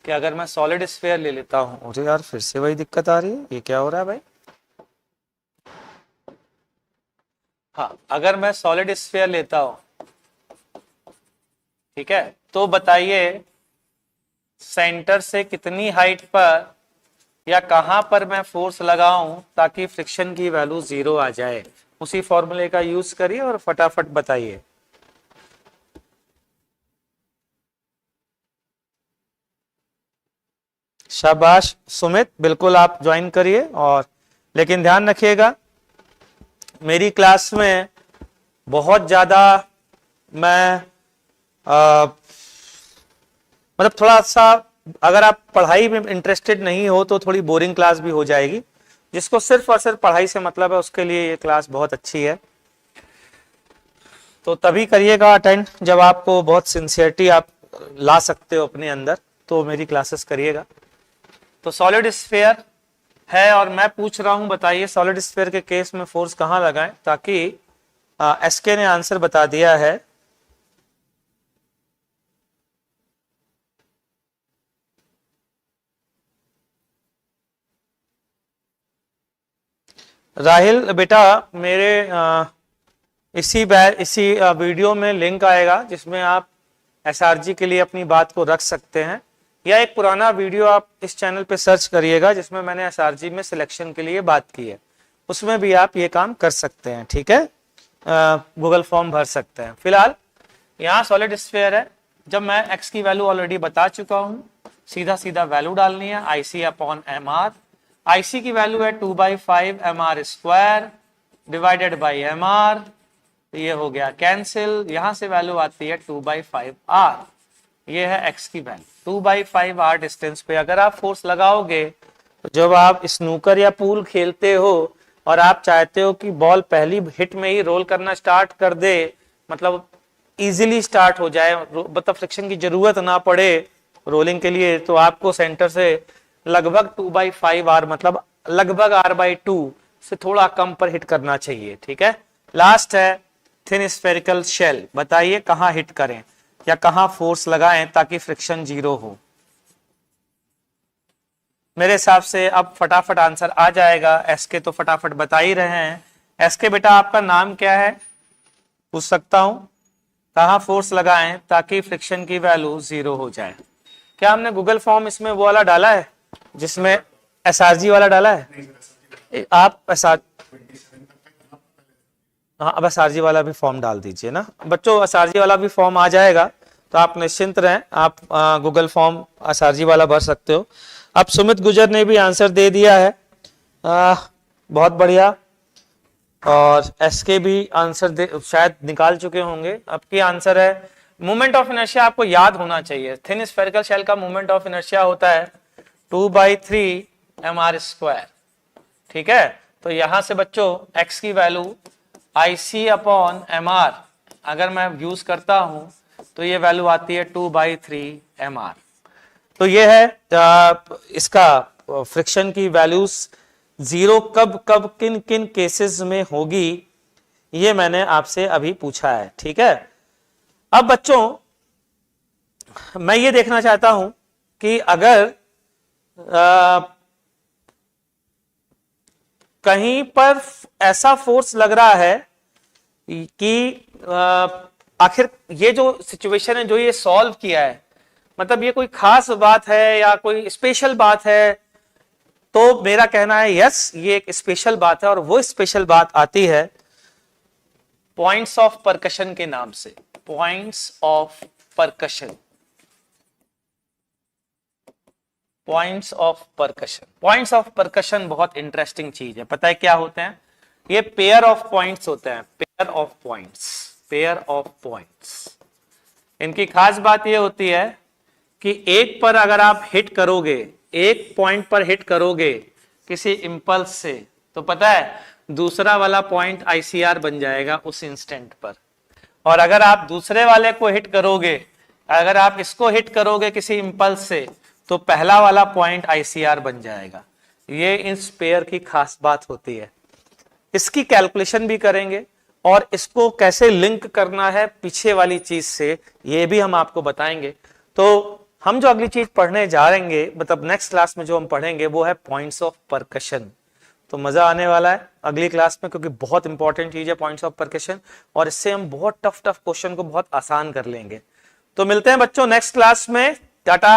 कि अगर मैं सॉलिड स्फीयर ले लेता हूं, मुझे यार फिर से वही दिक्कत आ रही है, ये क्या हो रहा है भाई? हाँ, अगर मैं सॉलिड स्फीयर लेता हूं, ठीक है, तो बताइए सेंटर से कितनी हाइट पर या कहां पर मैं फोर्स लगाऊं ताकि फ्रिक्शन की वैल्यू 0 आ जाए? उसी फॉर्मूले का यूज करिए और फटाफट बताइए। शाबाश सुमित, बिल्कुल आप ज्वाइन करिए। और लेकिन ध्यान रखिएगा, मेरी क्लास में बहुत ज्यादा मैं मतलब थोड़ा सा, अगर आप पढ़ाई में इंटरेस्टेड नहीं हो तो थोड़ी बोरिंग क्लास भी हो जाएगी। जिसको सिर्फ और सिर्फ पढ़ाई से मतलब है उसके लिए ये क्लास बहुत अच्छी है। तो तभी करिएगा अटेंड जब आपको बहुत सिंसियरिटी आप ला सकते हो अपने अंदर, तो मेरी क्लासेस करिएगा। तो सॉलिड स्फीयर है और मैं पूछ रहा हूं, बताइए सॉलिड स्फीयर के केस में फोर्स कहां लगाएं? ताकि एसके ने आंसर बता दिया है। राहिल बेटा, मेरे इसी वीडियो में लिंक आएगा जिसमें आप एसआरजी के लिए अपनी बात को रख सकते हैं, या एक पुराना वीडियो आप इस चैनल पे सर्च करिएगा जिसमें मैंने एसआरजी में सिलेक्शन के लिए बात की है, उसमें भी आप ये काम कर सकते हैं, ठीक है, गूगल फॉर्म भर सकते हैं। फिलहाल यहाँ सॉलिड स्फीयर है, जब मैं एक्स की वैल्यू ऑलरेडी बता चुका हूँ, सीधा सीधा वैल्यू डालनी है, IC upon M R. IC की वैल्यू है 2/5 mr square divided by M R, ये हो गया कैंसिल। यहां से वैल्यू आती है 2/5 r, ये है x की वैल्यू। 2/5 r डिस्टेंस पे अगर आप फोर्स लगाओगे, तो जब आप स्नूकर या पूल खेलते हो और आप चाहते हो कि बॉल पहली हिट में ही रोल करना स्टार्ट कर दे, मतलब इजीली स्टार्ट हो जाए, मतलब फ्रिक्शन की जरूरत ना पड़े रोलिंग के लिए, तो आपको सेंटर से लगभग 2/5 r, मतलब लगभग r/2 से थोड़ा कम पर हिट करना चाहिए, ठीक है। लास्ट है थिन स्फेरिकल शेल, बताइए कहां हिट करें या कहां फोर्स लगाएं ताकि फ्रिक्शन 0 हो? मेरे हिसाब से अब फटाफट आंसर आ जाएगा। एसके तो फटाफट बता ही रहे हैं। एसके बेटा, आपका नाम क्या है, पूछ सकता हूं? कहां फोर्स लगाएं ताकि फ्रिक्शन की वैल्यू 0 हो जाए? क्या हमने गूगल फॉर्म इसमें वो वाला डाला है जिसमें एसआरजी वाला डाला है? आप एसआर हाँ, अब एसआरजी वाला भी फॉर्म डाल दीजिए ना बच्चों, एसआरजी वाला भी फॉर्म आ जाएगा तो आप निश्चिंत रहें, आप गूगल फॉर्म एसआरजी वाला भर सकते हो। अब सुमित गुजर ने भी आंसर दे दिया है, बहुत बढ़िया। और एसके भी आंसर शायद निकाल चुके होंगे। अब की आंसर है मोमेंट ऑफ इनर्शिया, आपको याद होना चाहिए थिन स्फेरिकल शेल का मोमेंट ऑफ इनर्शिया होता है 2/3 mr²। ठीक है, तो यहां से बच्चों x की वैल्यू IC/mr अगर मैं यूज करता हूं तो ये वैल्यू आती है 2/3 mr। तो ये है इसका फ्रिक्शन की वैल्यूज जीरो कब कब किन किन केसेस में होगी, ये मैंने आपसे अभी पूछा है। ठीक है, अब बच्चों मैं ये देखना चाहता हूं कि अगर कहीं पर ऐसा फोर्स लग रहा है कि आखिर ये जो सिचुएशन है जो ये सॉल्व किया है, मतलब ये कोई खास बात है या कोई स्पेशल बात है, तो मेरा कहना है यस ये एक स्पेशल बात है। और वो स्पेशल बात आती है पॉइंट्स ऑफ परकशन के नाम से। Points of percussion, points of percussion. Points of percussion बहुत इंटरेस्टिंग चीज है। पता है क्या होते हैं? ये पेयर ऑफ पॉइंट्स होते हैं, pair of points, pair of points. इनकी खास बात ये होती है कि एक पर अगर आप हिट करोगे, एक पॉइंट पर हिट करोगे किसी इंपल्स से, तो पता है दूसरा वाला पॉइंट आईसीआर बन जाएगा उस इंस्टेंट पर। और अगर आप दूसरे वाले को हिट करोगे, अगर आप इसको हिट करोगे किसी इंपल्स से, तो पहला वाला पॉइंट आईसीआर बन जाएगा। ये इस पेयर की खास बात होती है। इसकी कैलकुलेशन भी करेंगे और इसको कैसे लिंक करना है पीछे वाली चीज से, ये भी हम आपको बताएंगे। तो हम जो अगली चीज पढ़ने जा रहे हैं, मतलब नेक्स्ट क्लास में जो हम पढ़ेंगे वो है पॉइंट्स ऑफ परकशन। तो मजा आने वाला है अगली क्लास में, क्योंकि बहुत इंपॉर्टेंट चीज है पॉइंट्स ऑफ परकशन, और इससे हम बहुत टफ क्वेश्चन को बहुत आसान कर लेंगे। तो मिलते हैं बच्चों नेक्स्ट क्लास में। टाटा।